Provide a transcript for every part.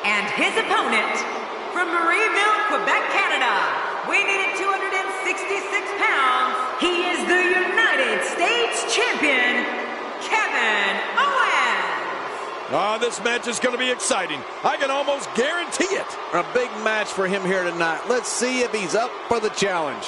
And his opponent, from Marieville, Quebec, Canada, weighing in at 266 pounds, he is the United States Champion, Kevin Owens. Oh, this match is going to be exciting. I can almost guarantee it. A big match for him here tonight. Let's see if he's up for the challenge.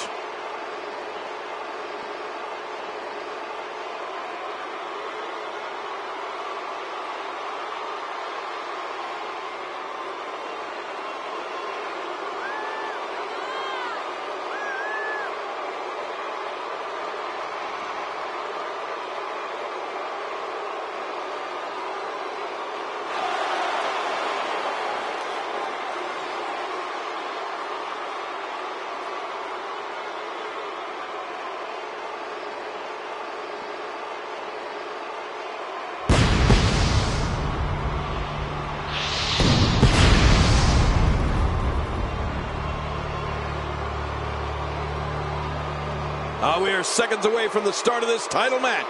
We are seconds away from the start of this title match.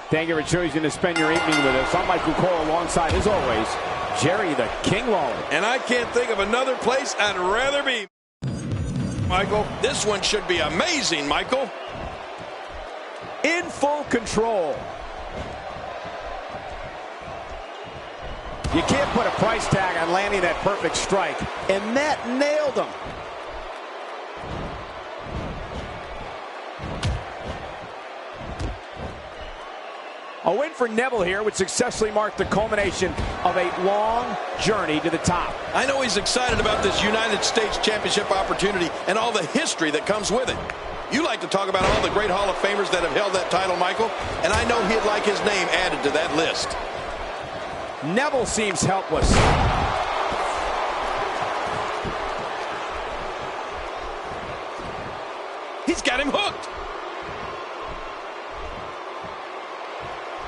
Thank you for choosing to spend your evening with us. I'm Michael Cole alongside, as always, Jerry the King Lawler. And I can't think of another place I'd rather be. Michael, this one should be amazing, Michael. In full control. You can't put a price tag on landing that perfect strike, and that nailed him. A win for Neville here would successfully mark the culmination of a long journey to the top. I know he's excited about this United States Championship opportunity and all the history that comes with it. You like to talk about all the great Hall of Famers that have held that title, Michael, and I know he'd like his name added to that list. Neville seems helpless. He's got him hooked.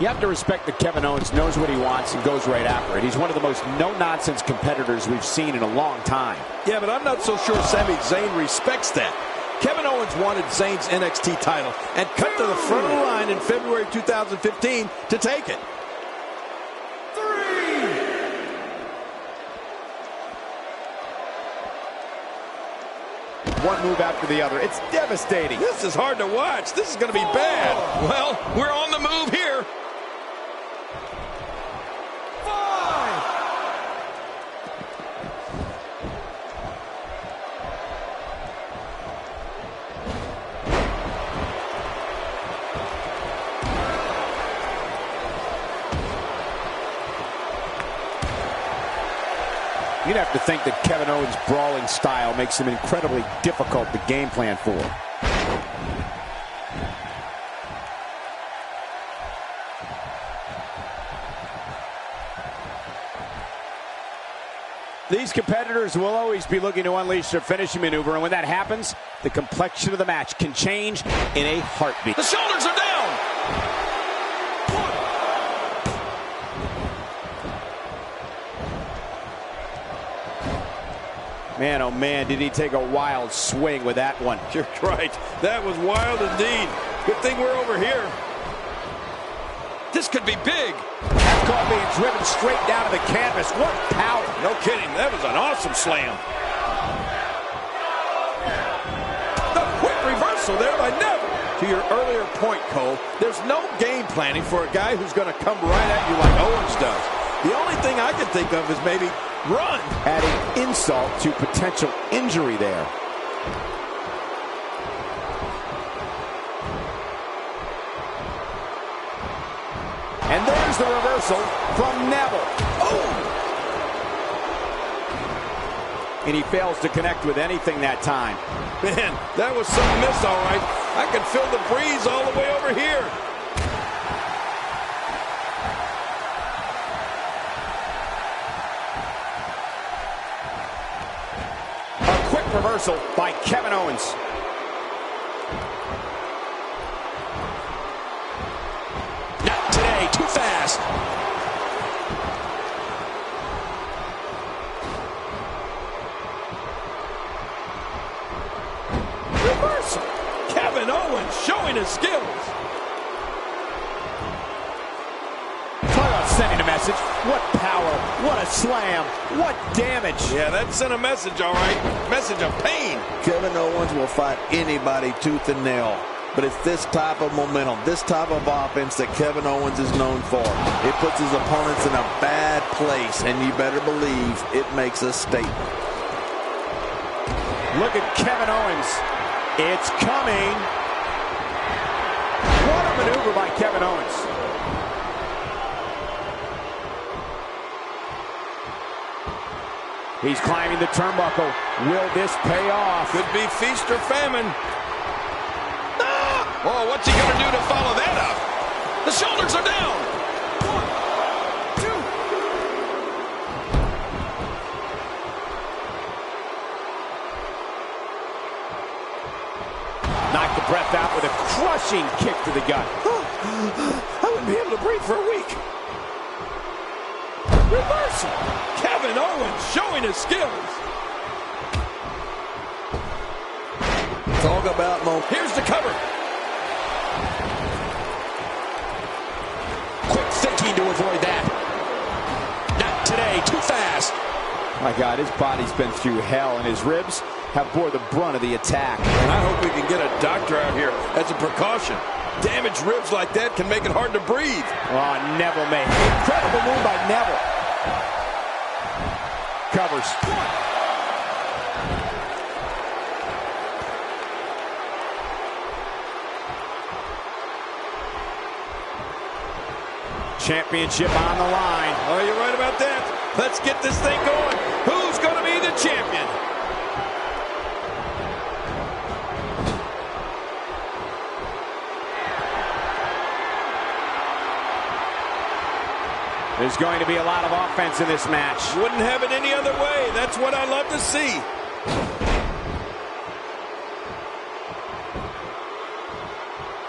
You have to respect that Kevin Owens knows what he wants and goes right after it. He's one of the most no-nonsense competitors we've seen in a long time. Yeah, but I'm not so sure Sami Zayn respects that. Kevin Owens wanted Zayn's NXT title and cut to the front of the line in February 2015 to take it. One move after the other. It's devastating. This is hard to watch. This is going to be bad. Well, we're on the move here. You'd have to think that Kevin Owens' brawling style makes him incredibly difficult to game plan for. These competitors will always be looking to unleash their finishing maneuver, and when that happens, the complexion of the match can change in a heartbeat. The shoulders are down. Man, oh man, did he take a wild swing with that one. You're right. That was wild indeed. Good thing we're over here. This could be big. That caught being driven straight down to the canvas. What power. No kidding. That was an awesome slam. The quick reversal there by Neville. To your earlier point, Cole, there's no game planning for a guy who's going to come right at you like Owens does. The only thing I can think of is maybe run. Adding insult to potential injury there. And there's the reversal from Neville. Oh! And he fails to connect with anything that time. Man, that was some miss, all right. I can feel the breeze all the way over here. Reversal by Kevin Owens. Not today, too fast. message. What power, what a slam, what damage. Yeah, that sent a message, all right. Message of pain. Kevin Owens will fight anybody tooth and nail. But it's this type of momentum, this type of offense that Kevin Owens is known for. It puts his opponents in a bad place, and you better believe it makes a statement. Look at Kevin Owens. It's coming. What a maneuver by Kevin Owens. He's climbing the turnbuckle. Will this pay off? Could be feast or famine. Oh, what's he going to do to follow that up? The shoulders are down. 1, 2. Knocked the breath out with a crushing kick to the gut. I wouldn't be able to breathe for a week. Reversal. Kevin Owens showing his skills. Talk about momentum. Here's the cover. Quick thinking to avoid that. Not today, too fast. My God, his body's been through hell, and his ribs have bore the brunt of the attack. And I hope we can get a doctor out here as a precaution. Damaged ribs like that can make it hard to breathe. Oh, Neville made incredible move by Neville. Covers. Championship on the line. Oh, you're right about that. Let's get this thing going. Who's going to be the champion? There's going to be a lot of offense in this match. Wouldn't have it any other way. That's what I love to see.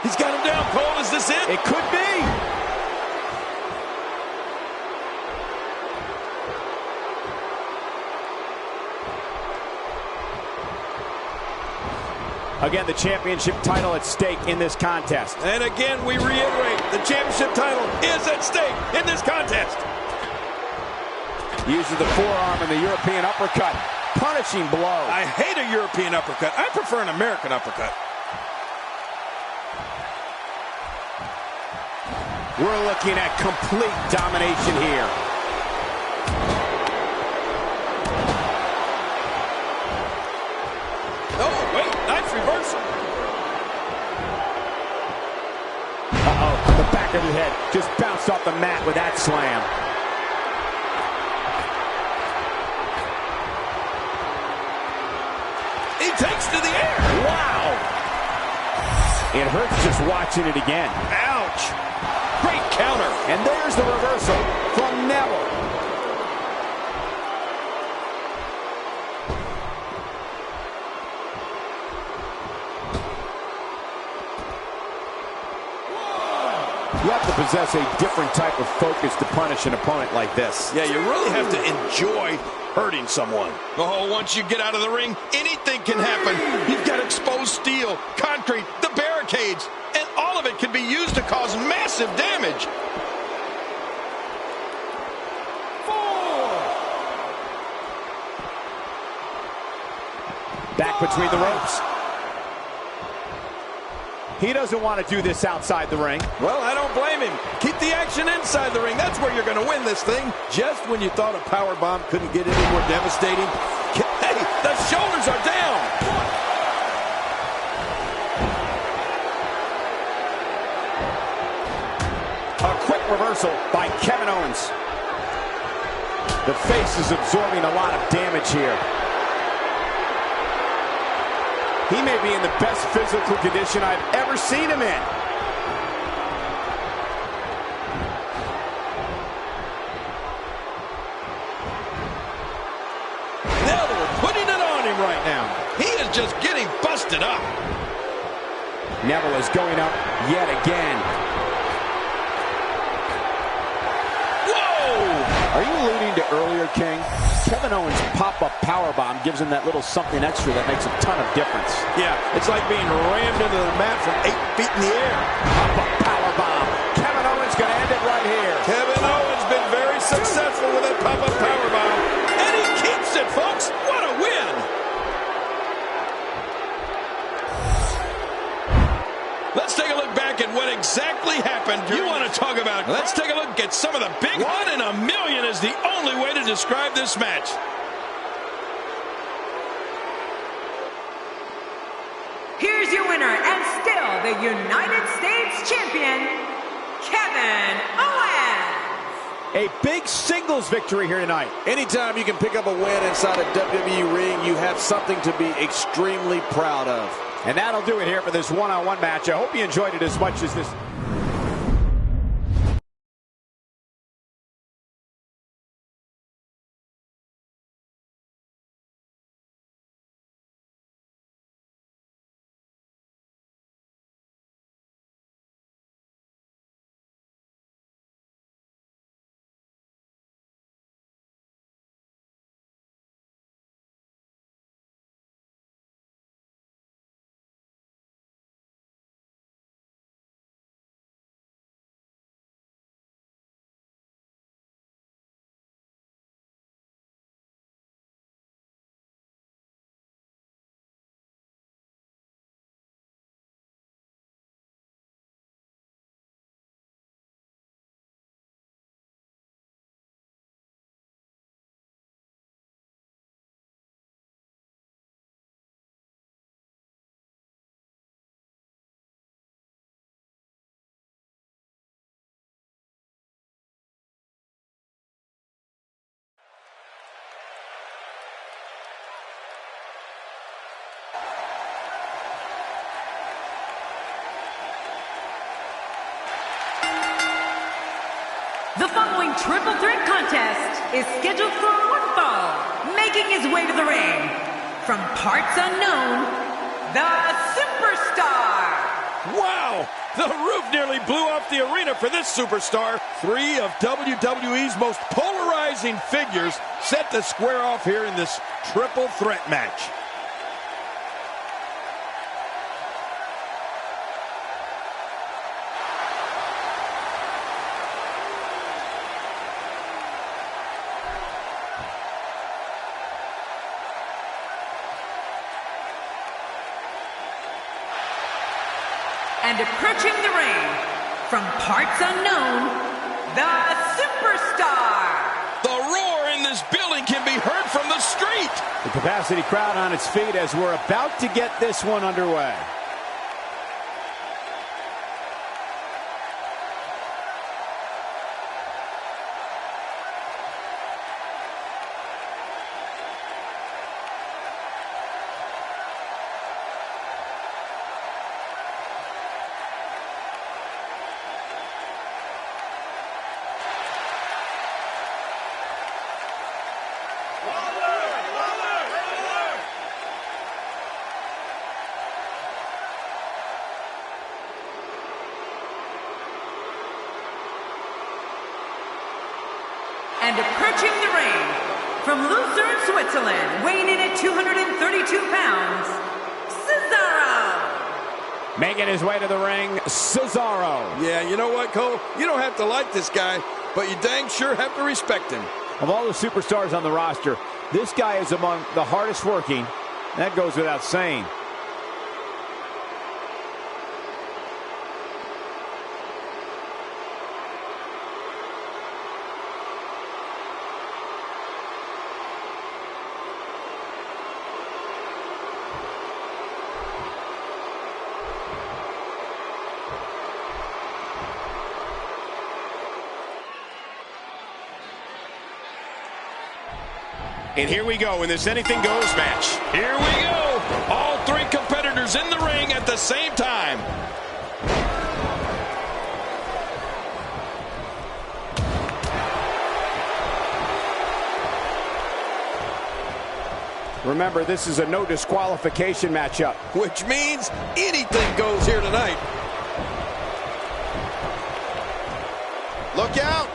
He's got him down, Cole. Is this it? It could be. Again, the championship title at stake in this contest. And again, we reiterate, the championship title is at stake in this contest. Uses the forearm and the European uppercut. Punishing blow. I hate a European uppercut. I prefer an American uppercut. We're looking at complete domination here. Oh, wait, nice reversal. Uh-oh, the back of the head just bounced off the mat with that slam. He takes to the air. Wow. It hurts just watching it again. Ouch. Great counter. And there's the reversal from Neville. You have to possess a different type of focus to punish an opponent like this. Yeah, you really have to enjoy hurting someone. Oh, once you get out of the ring, anything can happen. You've got exposed steel, concrete, the barricades, and all of it can be used to cause massive damage. 4. Back between the ropes. He doesn't want to do this outside the ring. Well, I don't blame him. Keep the action inside the ring. That's where you're going to win this thing. Just when you thought a powerbomb couldn't get any more devastating. Hey, the shoulders are down. A quick reversal by Kevin Owens. The face is absorbing a lot of damage here. He may be in the best physical condition I've ever seen him in. Now they're putting it on him right now. He is just getting busted up. Neville is going up yet again. Whoa! Are you alluding to earlier, King? Kevin Owens' pop-up powerbomb gives him that little something extra that makes a ton of difference. Yeah, it's like being rammed into the mat from 8 feet in the air. Pop-up powerbomb. Kevin Owens going to end it right here. Kevin Owens been very successful with a pop-up powerbomb. And he keeps it, folks. What a win. Let's take a look back at what exactly happened. You want to talk about... Let's take a look at some of the big... 1 in a million is the only way to describe this match. Here's your winner and still the United States Champion, Kevin Owens. A big singles victory here tonight. Anytime you can pick up a win inside a WWE ring, you have something to be extremely proud of. And that'll do it here for this one-on-one match. I hope you enjoyed it as much as this. The following triple threat contest is scheduled for one fall. Making his way to the ring, from parts unknown, the Superstar. Wow! The roof nearly blew off the arena for this superstar. 3 of WWE's most polarizing figures set to square off here in this triple threat match. And approaching the ring, from parts unknown, the Superstar. The roar in this building can be heard from the street. The capacity crowd on its feet as we're about to get this one underway. And approaching the ring, from Lucerne, Switzerland, weighing in at 232 pounds, Cesaro. Making his way to the ring, Cesaro. Yeah, you know what, Cole? You don't have to like this guy, but you dang sure have to respect him. Of all the superstars on the roster, this guy is among the hardest working. That goes without saying. And here we go in this anything goes match. Here we go. All 3 competitors in the ring at the same time. Remember, this is a no disqualification matchup. Which means anything goes here tonight. Look out.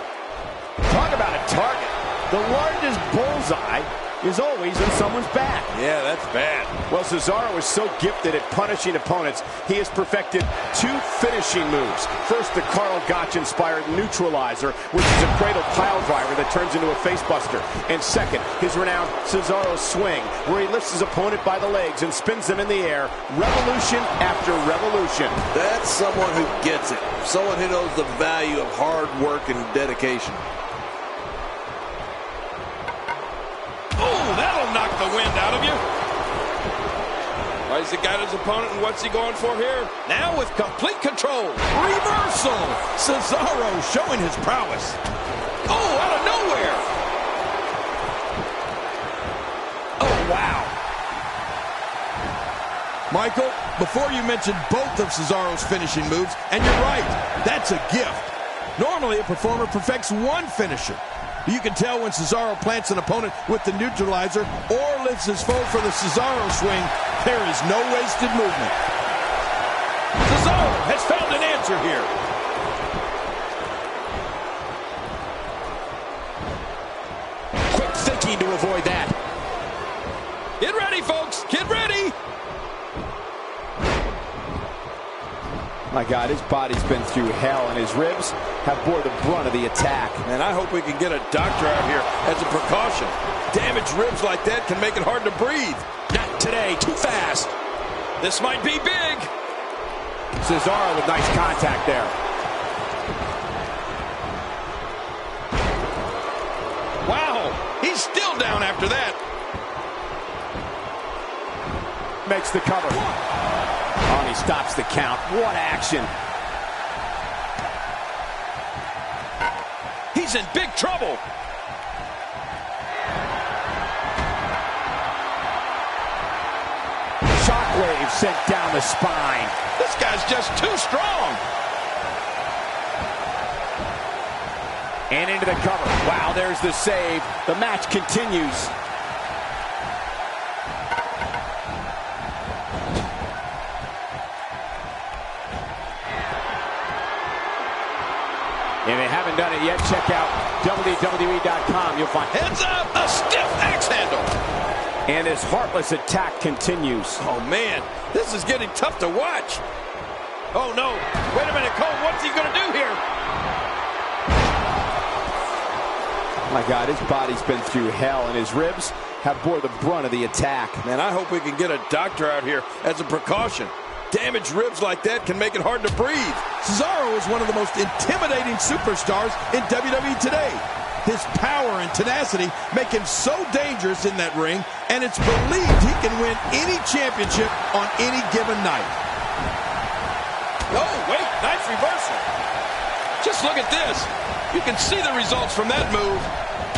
Talk about a target. The largest bullseye is always in someone's back. Yeah, that's bad. Well, Cesaro is so gifted at punishing opponents, he has perfected 2 finishing moves. First, the Karl Gotch-inspired neutralizer, which is a cradle pile driver that turns into a facebuster. And second, his renowned Cesaro swing, where he lifts his opponent by the legs and spins them in the air, revolution after revolution. That's someone who gets it. Someone who knows the value of hard work and dedication. Oh, that'll knock the wind out of you. Why has he got his opponent, and what's he going for here? Now with complete control. Reversal. Cesaro showing his prowess. Oh, out of nowhere. Oh, wow. Michael, before you mentioned both of Cesaro's finishing moves, and you're right, that's a gift. Normally, a performer perfects one finisher. You can tell when Cesaro plants an opponent with the neutralizer or lifts his foe for the Cesaro swing, there is no wasted movement. Cesaro has found an answer here. Quick thinking to avoid that. Get ready, folks. Get ready. My God, his body's been through hell, and his ribs have bore the brunt of the attack. And I hope we can get a doctor out here as a precaution. Damaged ribs like that can make it hard to breathe. Not today, too fast. This might be big. Cesaro with nice contact there. Wow, he's still down after that. Makes the cover. Oh, and he stops the count. What action. He's in big trouble. Shockwave sent down the spine. This guy's just too strong. And into the cover. Wow, there's the save. The match continues. If you haven't done it yet, check out WWE.com. You'll find Heads up, a stiff axe handle. And his heartless attack continues. Oh, man, this is getting tough to watch. Oh, no. Wait a minute, Cole, what's he going to do here? My God, his body's been through hell, and his ribs have bore the brunt of the attack. Man, I hope we can get a doctor out here as a precaution. Damaged ribs like that can make it hard to breathe. Cesaro is one of the most intimidating superstars in WWE today. His power and tenacity make him so dangerous in that ring, and it's believed he can win any championship on any given night. Oh, wait, nice reversal. Just look at this. You can see the results from that move.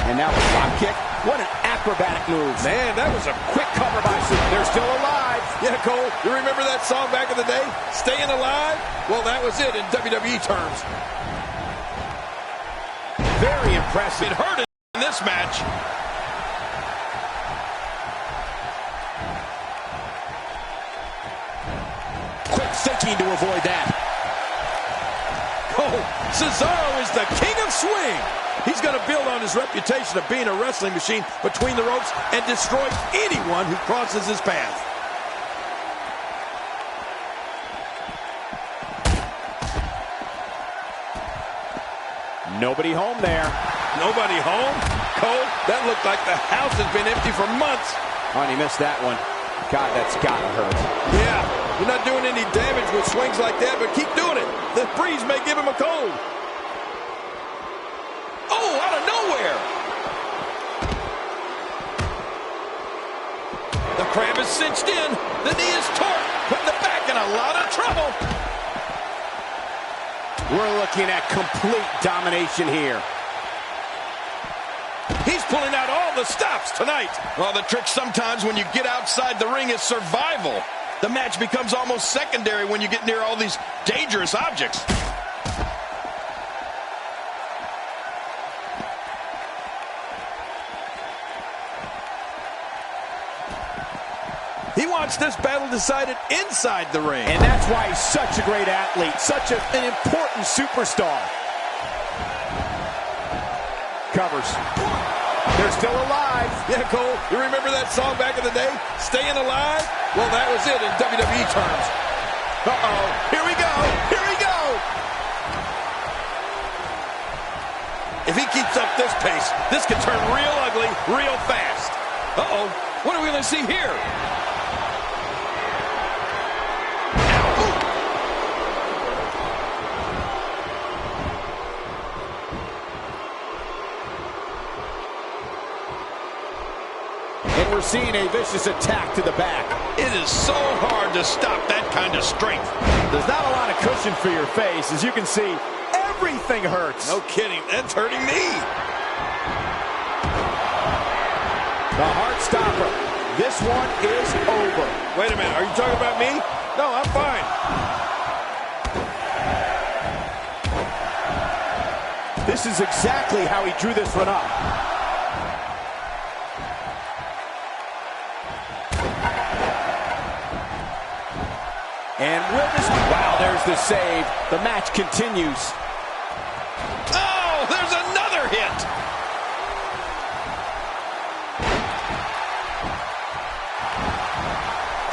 And now a drop kick. What an acrobatic move. Man, that was a quick cover by Cesaro. They're still alive. Yeah, Cole, you remember that song back in the day? Staying Alive? Well, that was it in WWE terms. Very impressive. It hurt in this match. Quick thinking to avoid that. Oh, Cesaro is the king of swing. He's going to build on his reputation of being a wrestling machine between the ropes and destroy anyone who crosses his path. Nobody home there. Nobody home? Cole, that looked like the house has been empty for months. Oh, and he missed that one. God, that's got to hurt. Yeah, you're not doing any damage with swings like that, but keep doing it. The breeze may give him a cold. Oh, out of nowhere. The crab is cinched in. The knee is torqued, putting the back in a lot of trouble. We're looking at complete domination here. He's pulling out all the stops tonight. Well, the trick sometimes when you get outside the ring is survival. The match becomes almost secondary when you get near all these dangerous objects. He wants this battle decided inside the ring. And that's why he's such a great athlete, such an important superstar. Covers. They're still alive. Yeah, Cole, you remember that song back in the day? Staying Alive? Well, that was it in WWE terms. Uh-oh. Here we go. Here we go. If he keeps up this pace, this could turn real ugly real fast. Uh-oh. What are we going to see here? And we're seeing a vicious attack to the back. It is so hard to stop that kind of strength. There's not a lot of cushion for your face. As you can see, everything hurts. No kidding. That's hurting me. The heart stopper. This one is over. Wait a minute. Are you talking about me? No, I'm fine. This is exactly how he drew this one up. And will this... Wow, there's the save. The match continues. Oh, there's another hit.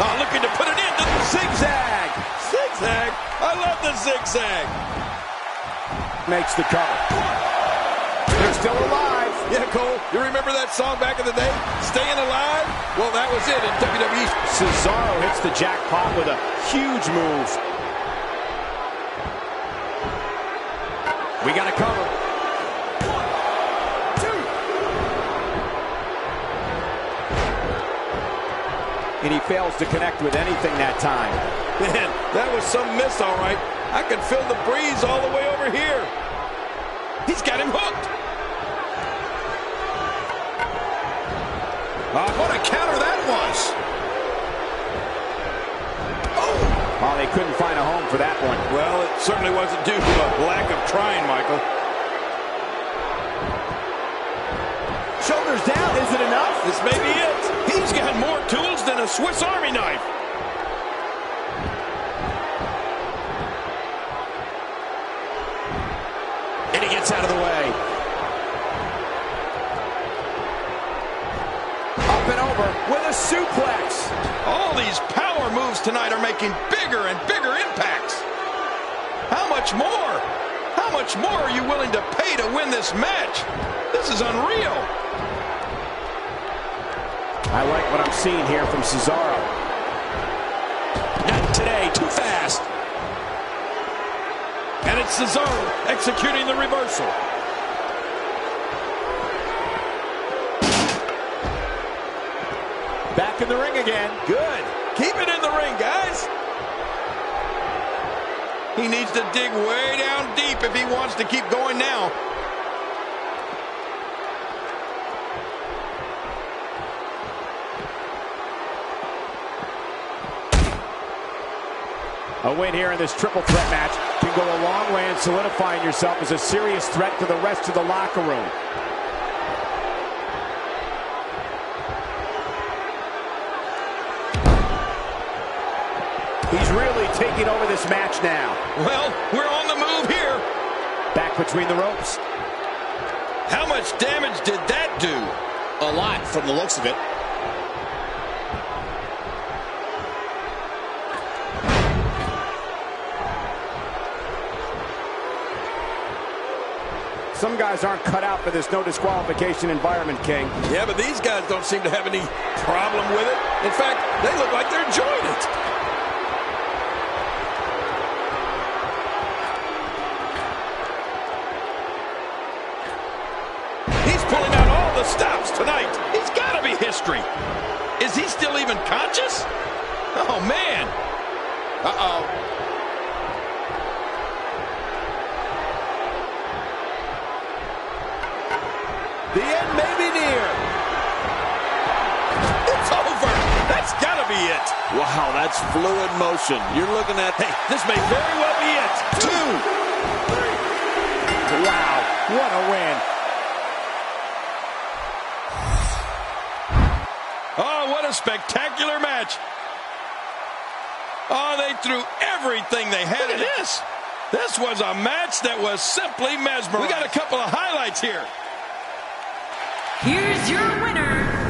Oh, looking to put it in. Zigzag. Zigzag. I love the zigzag. Makes the cover. They're still alive. Yeah, Cole, you remember that song back in the day? Staying Alive? Well, that was it in WWE. Cesaro hits the jackpot with a huge move. We got a cover. 1, 2. And he fails to connect with anything that time. Man, that was some miss, all right. I can feel the breeze all the way over here. He's got him hooked. What a counter that was. Oh, they couldn't find a home for that one. Well, it certainly wasn't due to a lack of trying, Michael. Shoulders down, is it enough? This may be it. He's got more tools than a Swiss Army knife. And he gets out of the way. Up and over with a suplex. All these power moves tonight are making bigger and bigger impacts. How much more? How much more are you willing to pay to win this match? This is unreal. I like what I'm seeing here from Cesaro. Not today, too fast. And it's Cesaro executing the reversal. Back in the ring again. Good. Keep it in the ring, guys. He needs to dig way down deep if he wants to keep going now. A win here in this triple threat match can go a long way in solidifying yourself as a serious threat to the rest of the locker room. He's really taking over this match now. Well, we're on the move here. Back between the ropes. How much damage did that do? A lot from the looks of it. Some guys aren't cut out for this no disqualification environment, King. Yeah, but these guys don't seem to have any problem with it. In fact, they look like they're enjoying it. He's pulling out all the stops tonight. He's got to be history. Is he still even conscious? Oh, man. Uh-oh. The end may be near. It's over. That's got to be it. Wow, that's fluid motion. You're looking at... Hey, this may very well be it. 2. Wow, what a win. Oh, what a spectacular match. Oh, they threw everything they had at this. This was a match that was simply mesmerizing. We got a couple of highlights here. Here's your winner,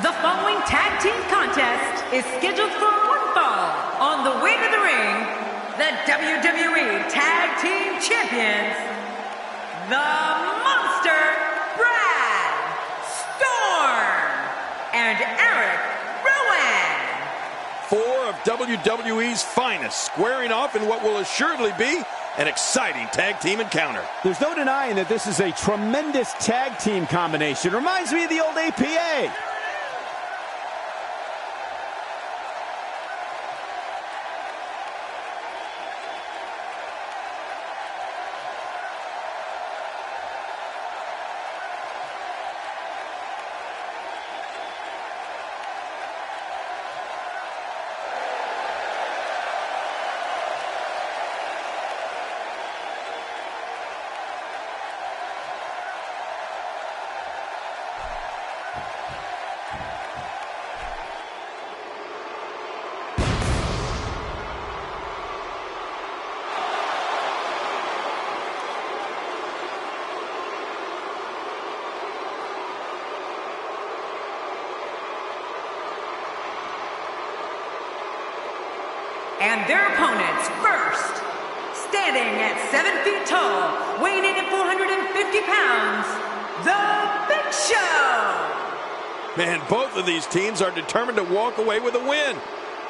The following tag team contest is scheduled for one fall. On the way to the ring, the WWE Tag Team Champions, the Monster, Brad Storm, and Eric Rowan. Four of WWE's finest squaring off in what will assuredly be an exciting tag team encounter. There's no denying that this is a tremendous tag team combination. Reminds me of the old APA. And their opponents first, standing at 7 feet tall, weighing in at 450 pounds, The Big Show. Man, both of these teams are determined to walk away with a win.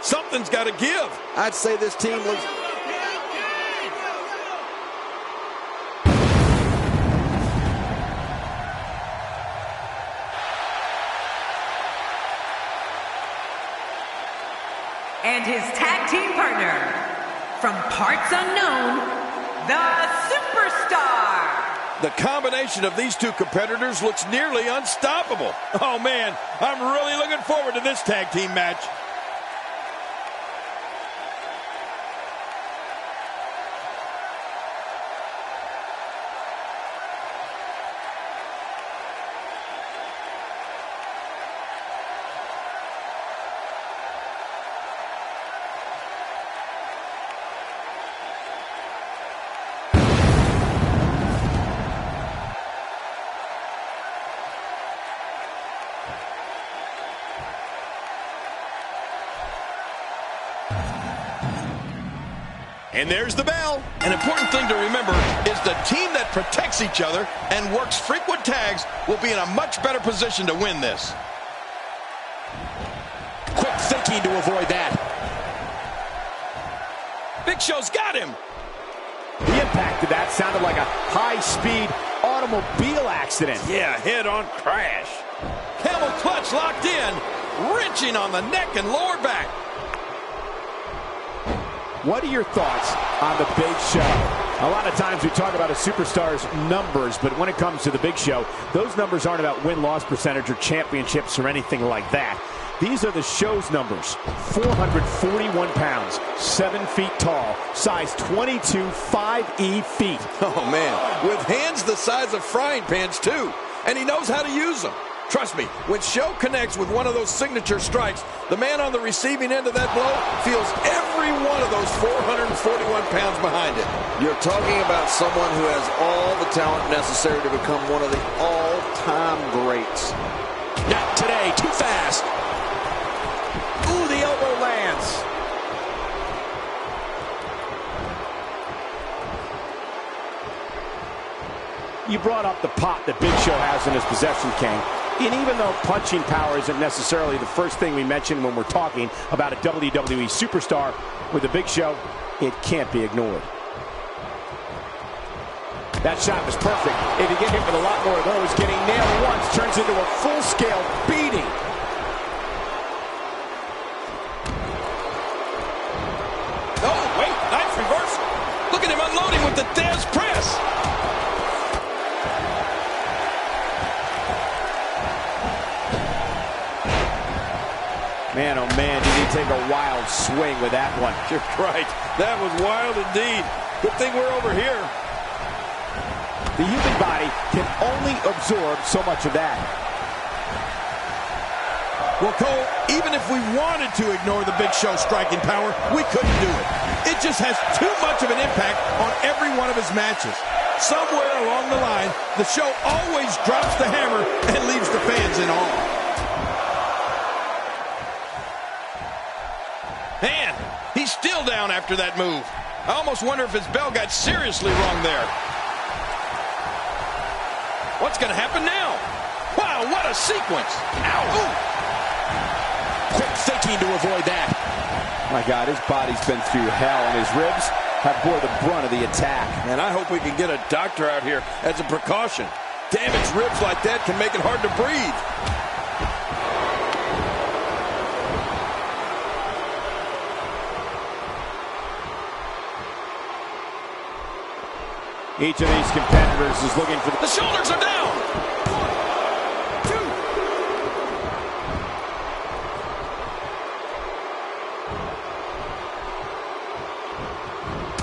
Something's got to give. I'd say this team looks... And his tag team partner, from parts unknown, the Superstar. The combination of these two competitors looks nearly unstoppable. Oh man, I'm really looking forward to this tag team match. And there's the bell. An important thing to remember is the team that protects each other and works frequent tags will be in a much better position to win this. Quick thinking to avoid that. Big Show's got him. The impact of that sounded like a high-speed automobile accident. Yeah, head-on crash. Camel clutch locked in, wrenching on the neck and lower back. What are your thoughts on the Big Show? A lot of times we talk about a superstar's numbers, but when it comes to the Big Show, those numbers aren't about win-loss percentage or championships or anything like that. These are the show's numbers. 441 pounds, 7 feet tall, size 22, 5E feet. Oh, man, with hands the size of frying pans, too. And he knows how to use them. Trust me, when Show connects with one of those signature strikes, the man on the receiving end of that blow feels every one of those 441 pounds behind it. You're talking about someone who has all the talent necessary to become one of the all-time greats. Not today, too fast. Ooh, the elbow lands. You brought up the pop that Big Show has in his possession, King. And even though punching power isn't necessarily the first thing we mention when we're talking about a WWE superstar, with the Big Show, it can't be ignored. That shot was perfect. If you get hit with a lot more of those, getting nailed once turns into a full-scale beating. Oh, wait, nice reversal. Look at him unloading with the Dez press. Man, oh man, did he take a wild swing with that one. You're right. That was wild indeed. Good thing we're over here. The human body can only absorb so much of that. Well, Cole, even if we wanted to ignore the Big Show striking power, we couldn't do it. It just has too much of an impact on every one of his matches. Somewhere along the line, the Show always drops the hammer and leaves the fans in awe. Man, he's still down after that move. I almost wonder if his bell got seriously wrong there. What's going to happen now? Wow, what a sequence. Ow. Ooh. Quick thinking to avoid that. My God, his body's been through hell, and his ribs have bore the brunt of the attack. And I hope we can get a doctor out here as a precaution. Damaged ribs like that can make it hard to breathe. Each of these competitors is looking for... The shoulders are down!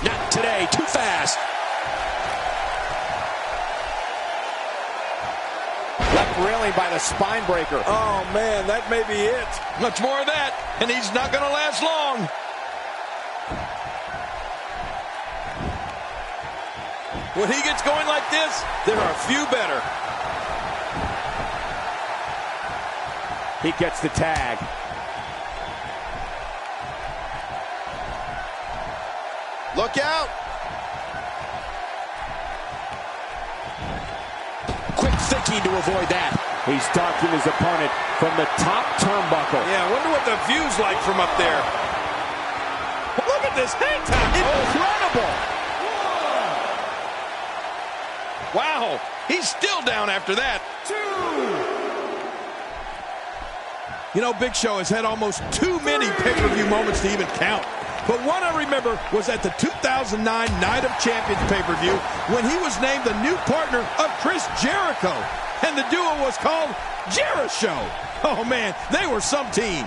1, 2. Not today, too fast. Left railing by the spine breaker. Oh, man, that may be it. Much more of that, and he's not going to last long. When he gets going like this, there are a few better. He gets the tag. Look out. Quick thinking to avoid that. He's stalking his opponent from the top turnbuckle. Yeah, I wonder what the view's like from up there. Look at this hang time. Incredible. Wow, he's still down after that. 2. You know, Big Show has had almost too many pay-per-view moments to even count. But one I remember was at the 2009 Night of Champions pay-per-view when he was named the new partner of Chris Jericho. And the duo was called Jeri-Show. Oh, man, they were some team.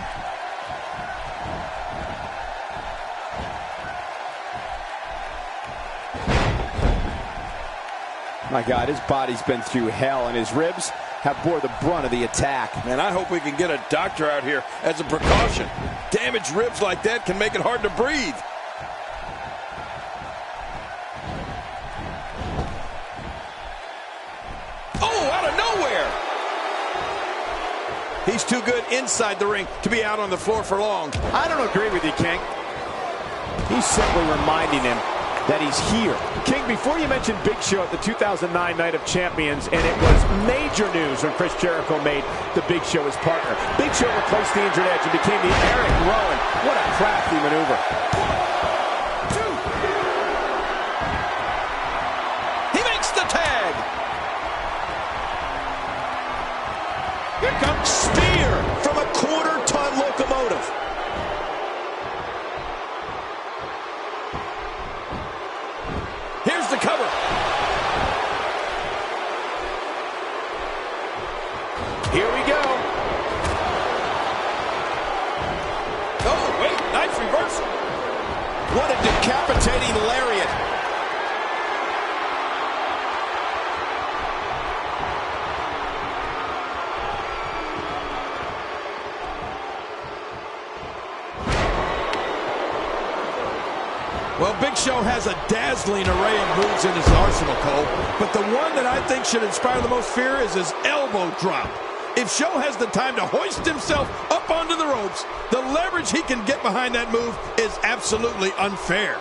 My God, his body's been through hell, and his ribs have bore the brunt of the attack. Man, I hope we can get a doctor out here as a precaution. Damaged ribs like that can make it hard to breathe. Oh, out of nowhere! He's too good inside the ring to be out on the floor for long. I don't agree with you, King. He's simply reminding him that he's here. King, before you mentioned Big Show at the 2009 Night of Champions, and it was major news when Chris Jericho made the Big Show his partner. Big Show replaced the injured Edge and became the Eric Rowan. What a crafty maneuver. 1, 2. He makes the tag. Here comes Spear from a quarter-ton locomotive. Here's Here we go. Oh, wait, nice reversal. What a decapitating lariat. Well, Big Show has a dazzling array of moves in his arsenal, Cole. But the one that I think should inspire the most fear is his elbow drop. If Show has the time to hoist himself up onto the ropes, the leverage he can get behind that move is absolutely unfair.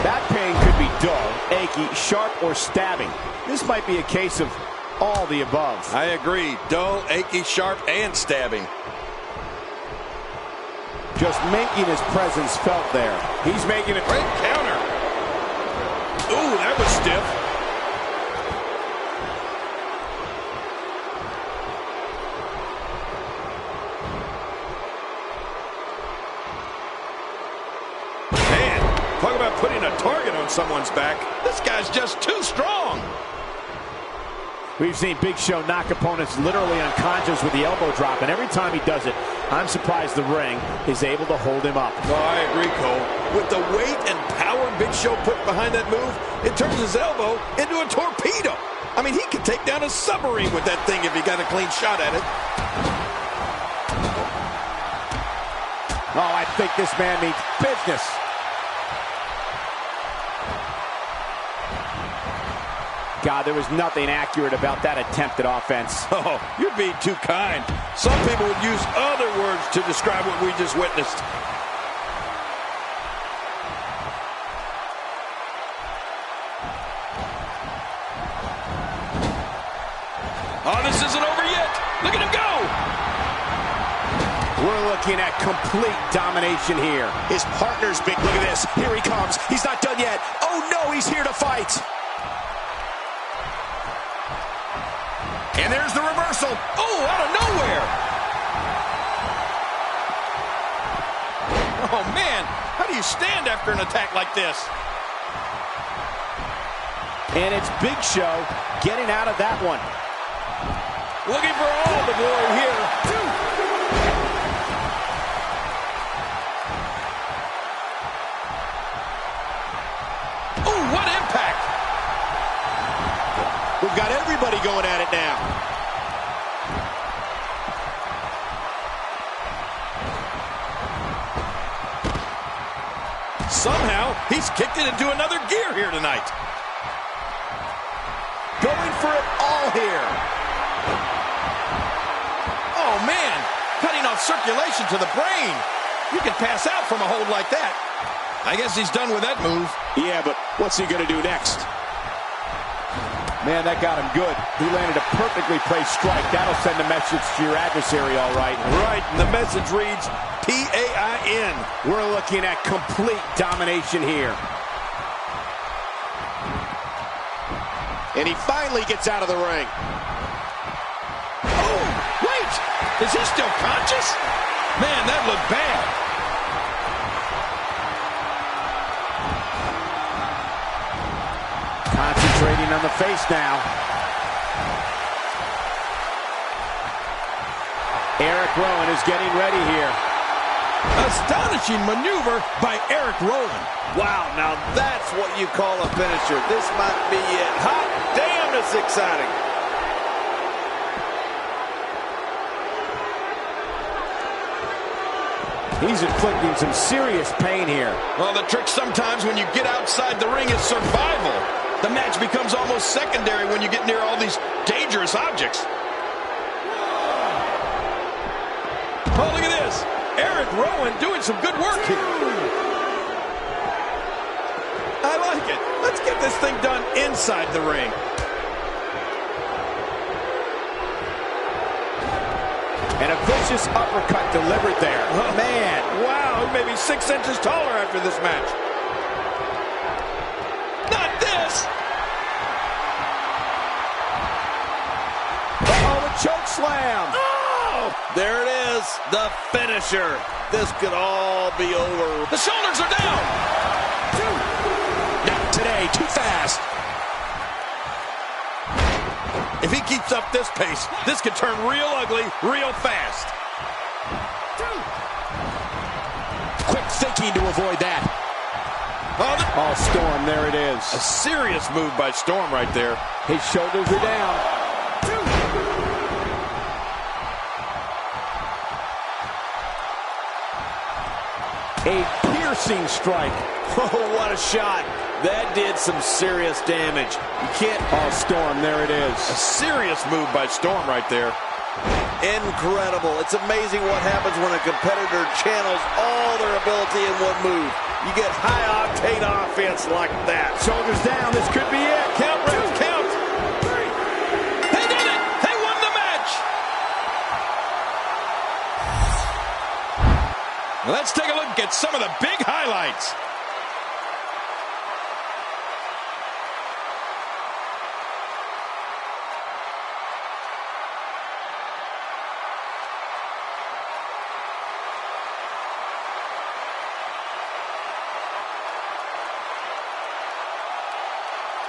Back pain could be dull, achy, sharp, or stabbing. This might be a case of all the above. I agree. Dull, achy, sharp, and stabbing. Just making his presence felt there. He's making a Great counter. Ooh, that was stiff. Man, talk about putting a target on someone's back. This guy's just too strong. We've seen Big Show knock opponents literally unconscious with the elbow drop, and every time he does it, I'm surprised the ring is able to hold him up. No, I agree, Cole. With the weight and power Big Show put behind that move, it turns his elbow into a torpedo. I mean, he could take down a submarine with that thing if he got a clean shot at it. Oh, I think this man means business. God, there was nothing accurate about that attempt at offense. Oh, you're being too kind. Some people would use other words to describe what we just witnessed. Oh, this isn't over yet. Look at him go. We're looking at complete domination here. His partner's big. Look at this. Here he comes. He's not done yet. Oh, no, he's here to fight. And there's the reversal. Oh, out of nowhere. Oh, man. How do you stand after an attack like this? And it's Big Show getting out of that one. Looking for all the glory here. Oh, what impact. We've got everybody going at it now. Somehow, he's kicked it into another gear here tonight. Going for it all here. Oh, man. Cutting off circulation to the brain. You can pass out from a hold like that. I guess he's done with that move. Yeah, but what's he going to do next? Man, that got him good. He landed a perfectly placed strike. That'll send a message to your adversary, all right. Right, and the message reads PAIN. We're looking at complete domination here. And he finally gets out of the ring. Oh, wait. Is he still conscious? Man, that looked bad. Concentrating on the face now. Eric Rowan is getting ready here. Astonishing maneuver by Eric Rowan. Wow, now that's what you call a finisher. This might be it. Hot damn, it's exciting. He's inflicting some serious pain here. Well, the trick sometimes when you get outside the ring is survival. The match becomes almost secondary when you get near all these dangerous objects. Oh, look at this. Eric Rowan doing some good work here. I like it. Let's get this thing done inside the ring. And a vicious uppercut delivered there. Oh, man. Wow, he may be 6 inches taller after this match. Not this. Oh, a choke slam. Oh! There it is, the finisher. This could all be over. The shoulders are down. Not today, too fast. If he keeps up this pace, this could turn real ugly real fast. Quick thinking to avoid that. Oh, Storm, there it is. A serious move by Storm right there. His shoulders are down. A piercing strike. Oh, what a shot. That did some serious damage. You can't... Oh, Storm, there it is. A serious move by Storm right there. Incredible. It's amazing what happens when a competitor channels all their ability in one move. You get high-octane offense like that. Shoulders down. This could be it. Count, Rev, count. They did it. They won the match. Let's take a look at some of the big highlights.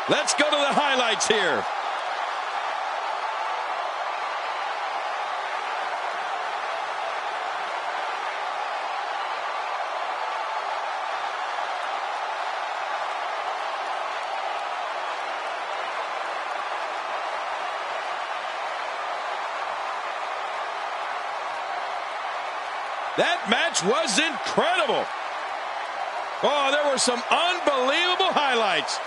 Let's go to the highlights here. That match was incredible. Oh, there were some unbelievable highlights.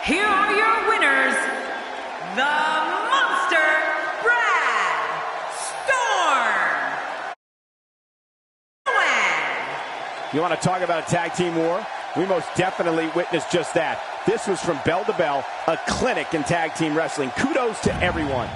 Here are your winners, the Monster, Brad Storm. You want to talk about a tag team war? We most definitely witnessed just that. This was from bell to bell, a clinic in tag team wrestling. Kudos to everyone.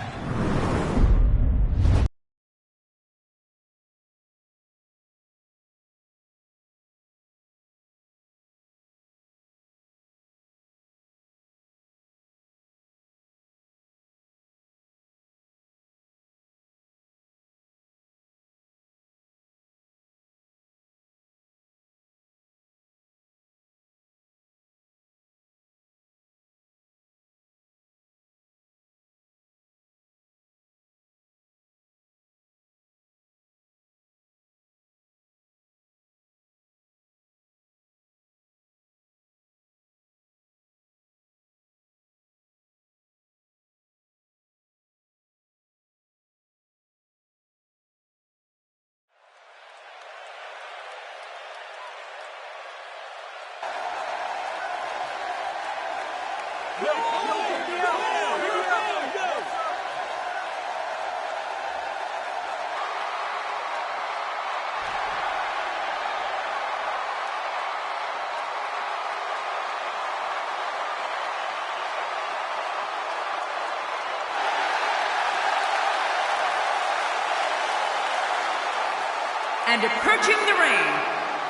And approaching the ring,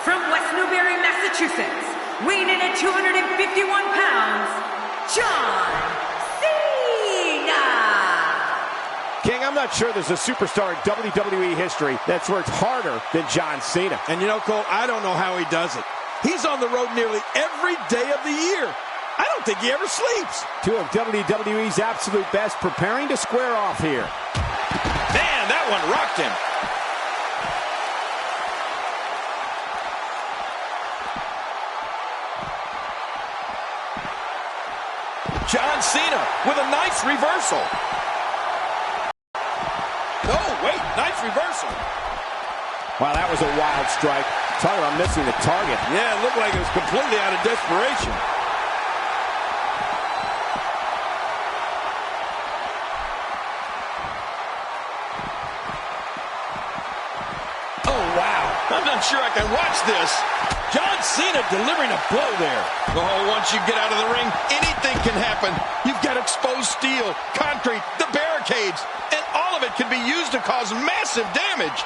from West Newbury, Massachusetts, weighing in at 251 pounds, John Cena! King, I'm not sure there's a superstar in WWE history that's worked harder than John Cena. And you know, Cole, I don't know how he does it. He's on the road nearly every day of the year. I don't think he ever sleeps. Two of WWE's absolute best preparing to square off here. Man, that one rocked him. John Cena with a nice reversal. Oh, wait, nice reversal. Wow, that was a wild strike. Talk about missing the target. Yeah, it looked like it was completely out of desperation. Oh, wow. I'm not sure I can watch this. John Cena delivering a blow there. Oh, once you get out of the ring, anything can happen. You've got exposed steel, concrete, the barricades, and all of it can be used to cause massive damage.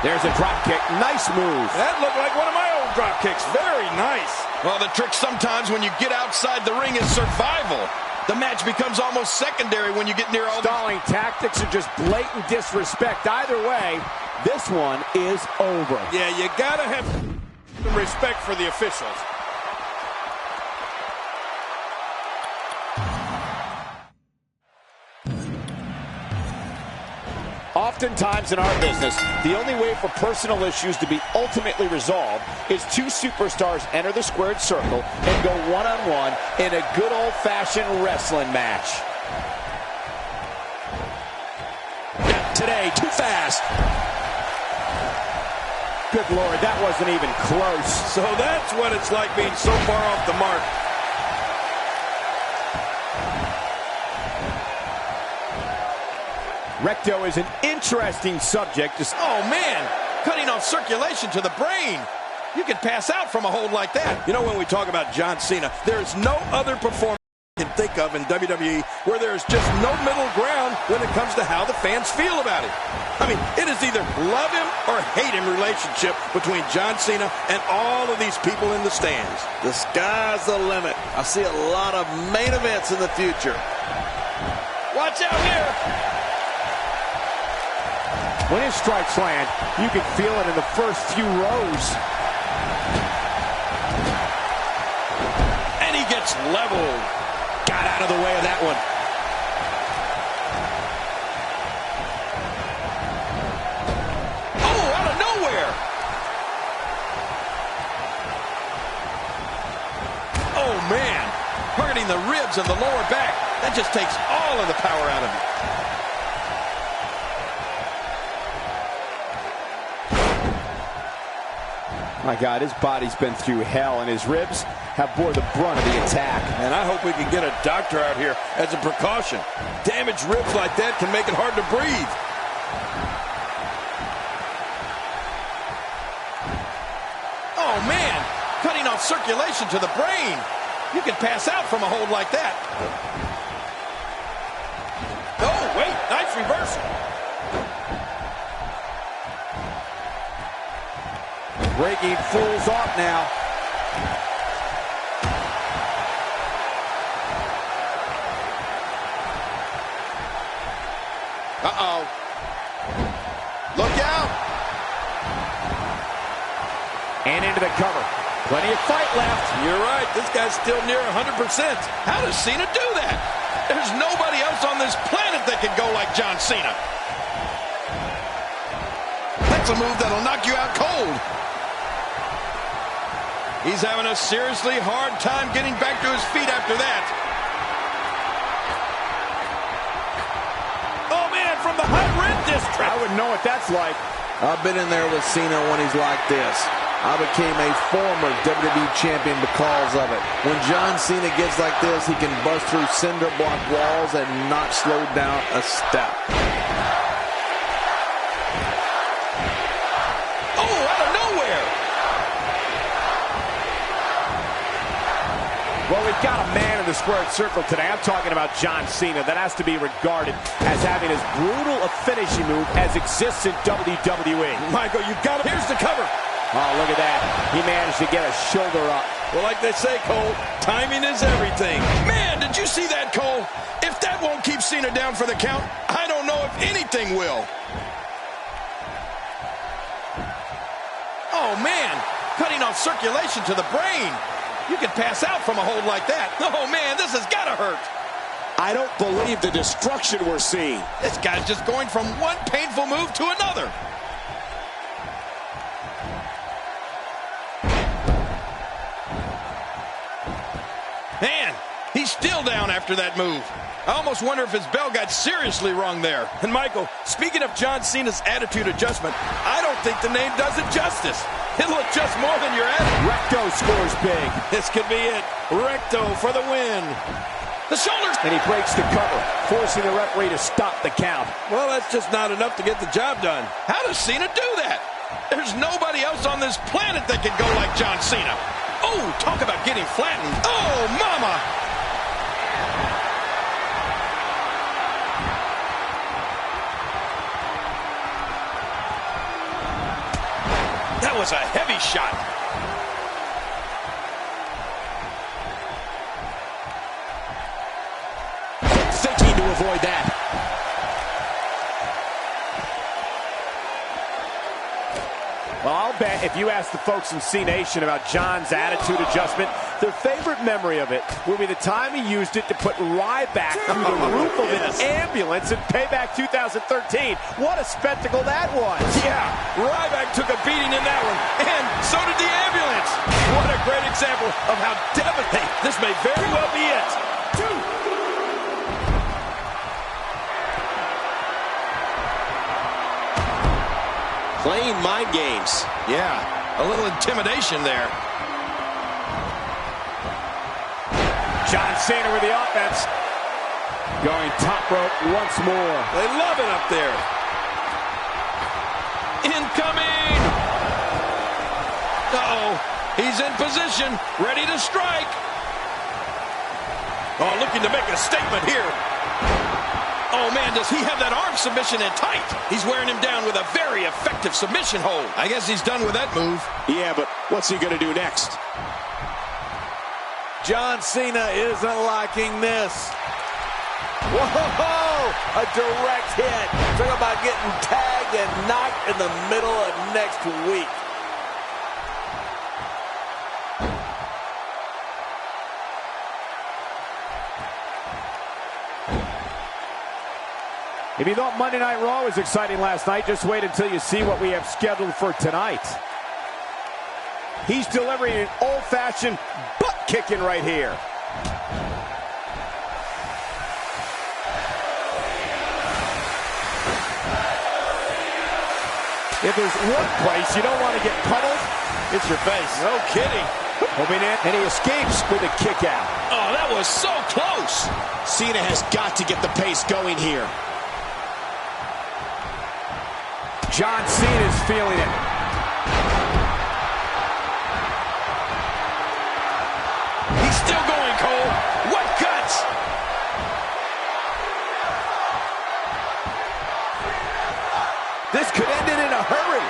There's a drop kick. Nice move. That looked like one of my old drop kicks. Very nice. Well, the trick sometimes when you get outside the ring is survival. The match becomes almost secondary when you get near all stalling tactics or just blatant disrespect. Either way, this one is over. Yeah, you gotta have some respect for the officials. Oftentimes in our business, the only way for personal issues to be ultimately resolved is two superstars enter the squared circle and go one-on-one in a good old-fashioned wrestling match. Today, too fast. Good Lord, that wasn't even close. So that's what it's like being so far off the mark. Recto is an interesting subject. Oh, man, cutting off circulation to the brain. You can pass out from a hold like that. You know, when we talk about John Cena, there's no other performer I can think of in WWE where there's just no middle ground when it comes to how the fans feel about him. I mean, it is either love him or hate him relationship between John Cena and all of these people in the stands. The sky's the limit. I see a lot of main events in the future. Watch out here. When his strikes land, you can feel it in the first few rows. And he gets leveled. Got out of the way of that one. Oh, out of nowhere. Oh, man. Targeting the ribs and the lower back. That just takes all of the power out of him. My God, his body's been through hell, and his ribs have bore the brunt of the attack. And I hope we can get a doctor out here as a precaution. Damaged ribs like that can make it hard to breathe. Oh, man, cutting off circulation to the brain. You can pass out from a hold like that. Oh, wait, nice reversal. Breaking fools off now. Uh-oh. Look out. And into the cover. Plenty of fight left. You're right. This guy's still near 100%. How does Cena do that? There's nobody else on this planet that can go like John Cena. That's a move that'll knock you out cold. He's having a seriously hard time getting back to his feet after that. Oh, man, from the high red district. I wouldn't know what that's like. I've been in there with Cena when he's like this. I became a former WWE champion because of it. When John Cena gets like this, he can bust through cinder block walls and not slow down a step. Oh, out of nowhere. Well, we've got a man in the squared circle today. I'm talking about John Cena. That has to be regarded as having as brutal a finishing move as exists in WWE. Michael, you got it. Here's the cover. Oh, look at that. He managed to get a shoulder up. Well, like they say, Cole, timing is everything. Man, did you see that, Cole? If that won't keep Cena down for the count, I don't know if anything will. Oh, man, cutting off circulation to the brain. You can pass out from a hold like that. Oh, man, this has got to hurt. I don't believe the destruction we're seeing. This guy's just going from one painful move to another. Man, he's still down after that move. I almost wonder if his bell got seriously wrong there. And Michael, speaking of John Cena's attitude adjustment, I don't think the name does it justice. He'll adjust more than your attitude. Recto scores big. This could be it. Recto for the win. The shoulders. And he breaks the cover, forcing the referee to stop the count. Well, that's just not enough to get the job done. How does Cena do that? There's nobody else on this planet that can go like John Cena. Oh, talk about getting flattened. Oh, mama. That was a heavy shot. Thinking to avoid that. Well, I'll bet if you ask the folks in C Nation about John's attitude adjustment, Their favorite memory of it will be the time he used it to put Ryback through the roof of an ambulance in Payback 2013. What a spectacle that was. Yeah, Ryback took a beating in that one, and so did the ambulance. What a great example of how devastating. This may very well be it. Playing mind games. Yeah, a little intimidation there. John Cena with the offense. Going top rope once more. They love it up there. Incoming! Uh-oh. He's in position, ready to strike. Oh, looking to make a statement here. Oh, man, does he have that arm submission in tight? He's wearing him down with a very effective submission hold. I guess he's done with that move. Yeah, but what's he going to do next? John Cena isn't liking this. Whoa! A direct hit. Talk about getting tagged and knocked in the middle of next week. If you thought Monday Night Raw was exciting last night, just wait until you see what we have scheduled for tonight. He's delivering an old-fashioned butt-kicking right here. If there's one place you don't want to get pummeled, it's your face. No kidding. Hoping in, and he escapes with a kick out. Oh, that was so close. Cena has got to get the pace going here. John Cena's feeling it. He's still going, Cole. What guts? This could end it in a hurry.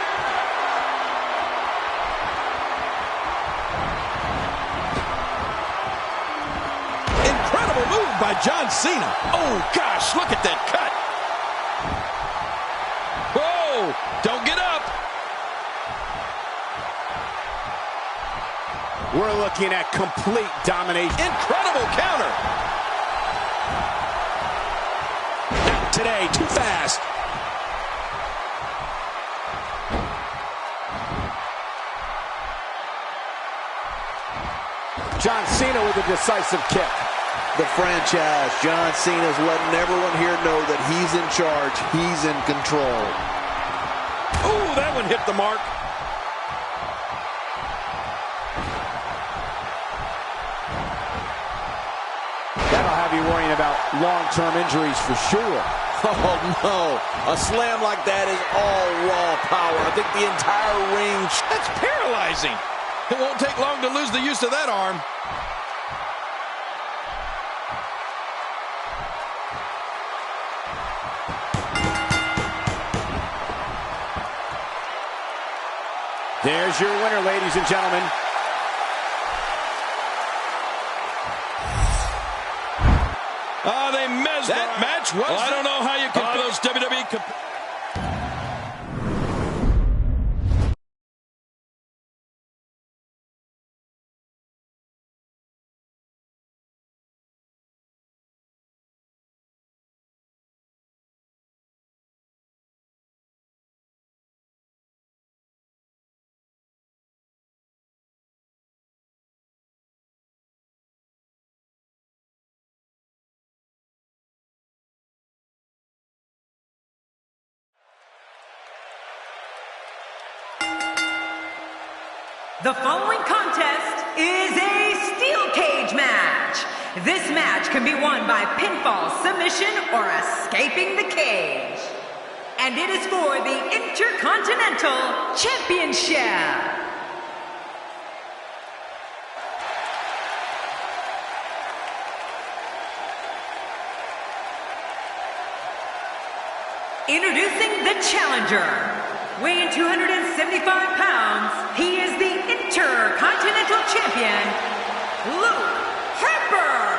Incredible move by John Cena. Oh, gosh, look at that cut. Whoa, don't get up. We're looking at complete domination. Incredible counter. Not today, too fast. John Cena with a decisive kick. The franchise, John Cena's letting everyone here know that he's in charge, he's in control. Ooh, that one hit the mark. That'll have you worrying about long-term injuries for sure. Oh, no. A slam like that is all raw power. I think the entire ring... That's paralyzing. It won't take long to lose the use of that arm. There's your winner, ladies and gentlemen. They mesmerized. That match was... Well, I don't know how you can put those WWE... The following contest is a steel cage match. This match can be won by pinfall, submission, or escaping the cage. And it is for the Intercontinental Championship. Introducing the challenger. Weighing 275 pounds, he is the Intercontinental Champion, Luke Harper.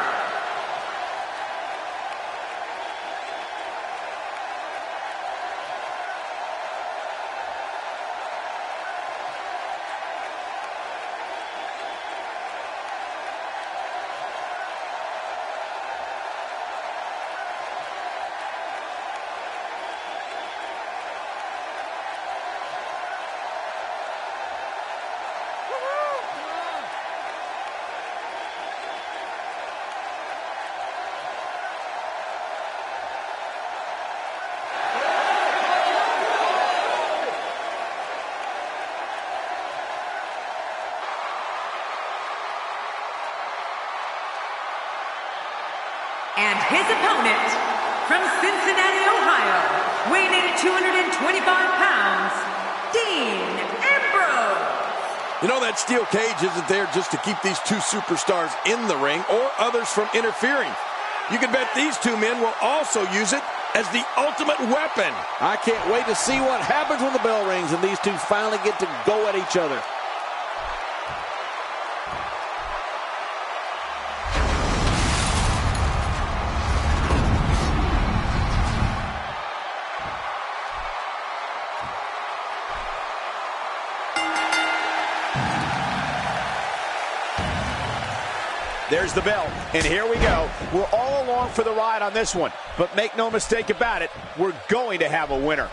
opponent, from Cincinnati, Ohio, weighing in at 225 pounds, Dean Ambrose. You know, that steel cage isn't there just to keep these two superstars in the ring or others from interfering. You can bet these two men will also use it as the ultimate weapon. I can't wait to see what happens when the bell rings and these two finally get to go at each other. There's the bell, and here we go. We're all along for the ride on this one, but make no mistake about it, we're going to have a winner.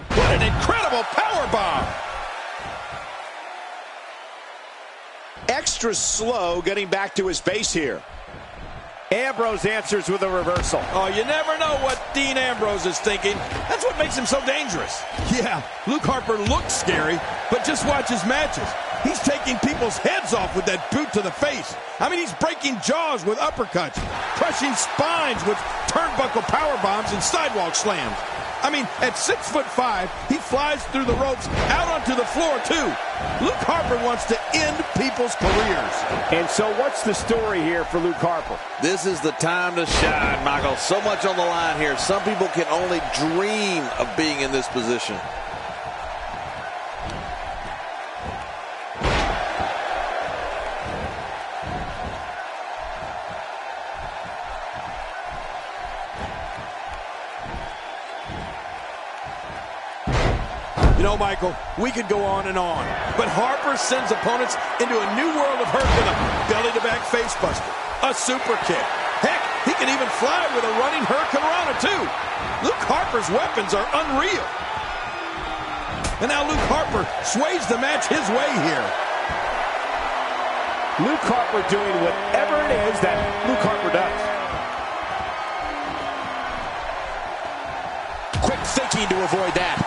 What an incredible powerbomb! Extra slow getting back to his base here. Ambrose answers with a reversal. Oh, you never know what Dean Ambrose is thinking. That's what makes him so dangerous. Yeah, Luke Harper looks scary, but just watch his matches. He's taking people's heads off with that boot to the face. I mean, he's breaking jaws with uppercuts, crushing spines with turnbuckle power bombs and sidewalk slams. I mean, at 6'5", he flies through the ropes out onto the floor, too. Luke Harper wants to end people's careers. And so what's the story here for Luke Harper? This is the time to shine, Michael. So much on the line here. Some people can only dream of being in this position. You know, Michael, we could go on and on, but Harper sends opponents into a new world of hurt with a belly-to-back facebuster, a super kick. Heck, he can even fly with a running hurricanrana, too. Luke Harper's weapons are unreal. And now Luke Harper sways the match his way here. Luke Harper doing whatever it is that Luke Harper does. Quick thinking to avoid that.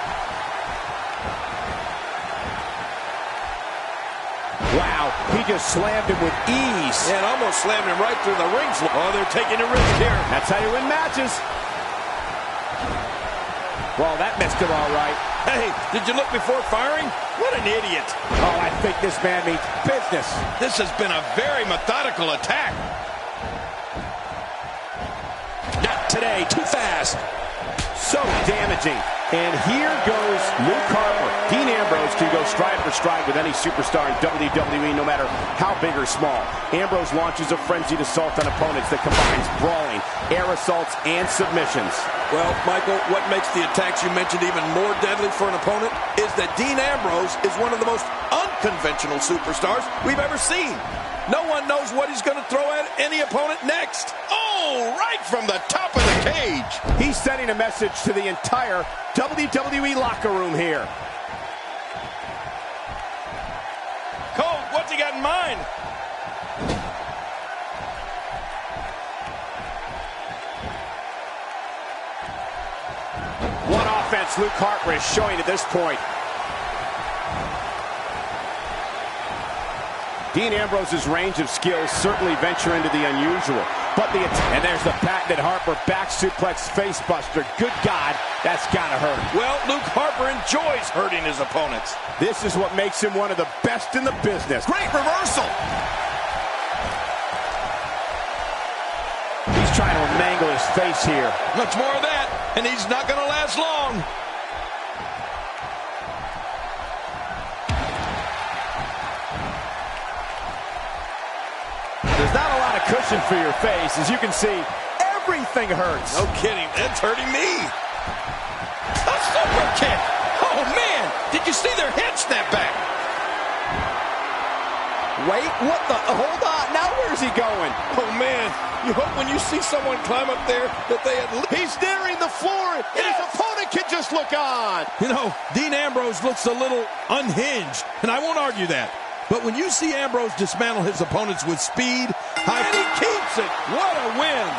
Wow, he just slammed him with ease. And almost slammed him right through the ring floor. Oh, they're taking a risk here. That's how you win matches. Well, that missed him all right. Hey, did you look before firing? What an idiot. Oh, I think this man means business. This has been a very methodical attack. Not today, too fast. So damaging. And here goes Luke Harper. Dean Ambrose can go stride for stride with any superstar in WWE, no matter how big or small. Ambrose launches a frenzied assault on opponents that combines brawling, air assaults, and submissions. Well, Michael, what makes the attacks you mentioned even more deadly for an opponent is that Dean Ambrose is one of the most unconventional superstars we've ever seen. No one knows what he's going to throw at any opponent next. Oh, right from the top of the cage. He's sending a message to the entire WWE locker room here. Cole, what's he got in mind? What offense Luke Harper is showing at this point. Dean Ambrose's range of skills certainly venture into the unusual. And there's the patented Harper back suplex facebuster. Good God, that's gotta hurt. Well, Luke Harper enjoys hurting his opponents. This is what makes him one of the best in the business. Great reversal. He's trying to mangle his face here. Much more of that, and he's not gonna last long. There's not a lot of cushion for your face. As you can see, everything hurts. No kidding, that's hurting me. A super kick. Oh, man, did you see their head snap back? Wait, what the? Hold on, now where's he going? Oh, man, you hope when you see someone climb up there that they at least... He's nearing the floor, and his opponent can just look on. You know, Dean Ambrose looks a little unhinged, and I won't argue that. But when you see Ambrose dismantle his opponents with speed, and he keeps it. What a win.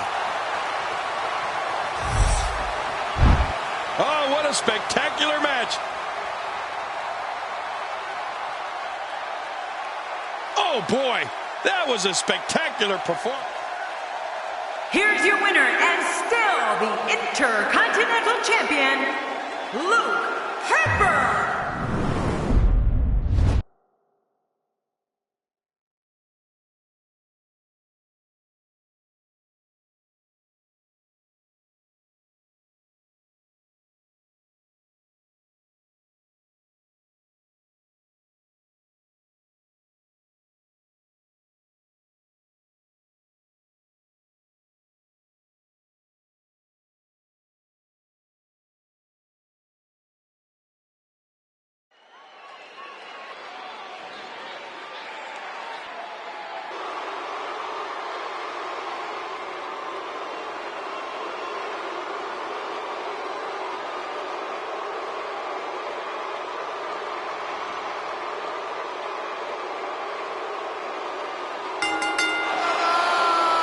Oh, what a a spectacular match. Oh boy, that was a spectacular performance. Here's your winner and still the Intercontinental Champion, Luke Harper.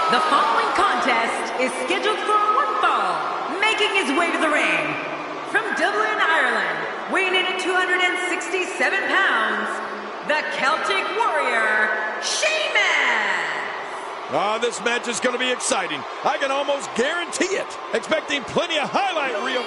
The following contest is scheduled for one fall, making his way to the ring. From Dublin, Ireland, weighing in at 267 pounds, the Celtic Warrior, Sheamus. This match is going to be exciting. I can almost guarantee it. Expecting plenty of highlight reel.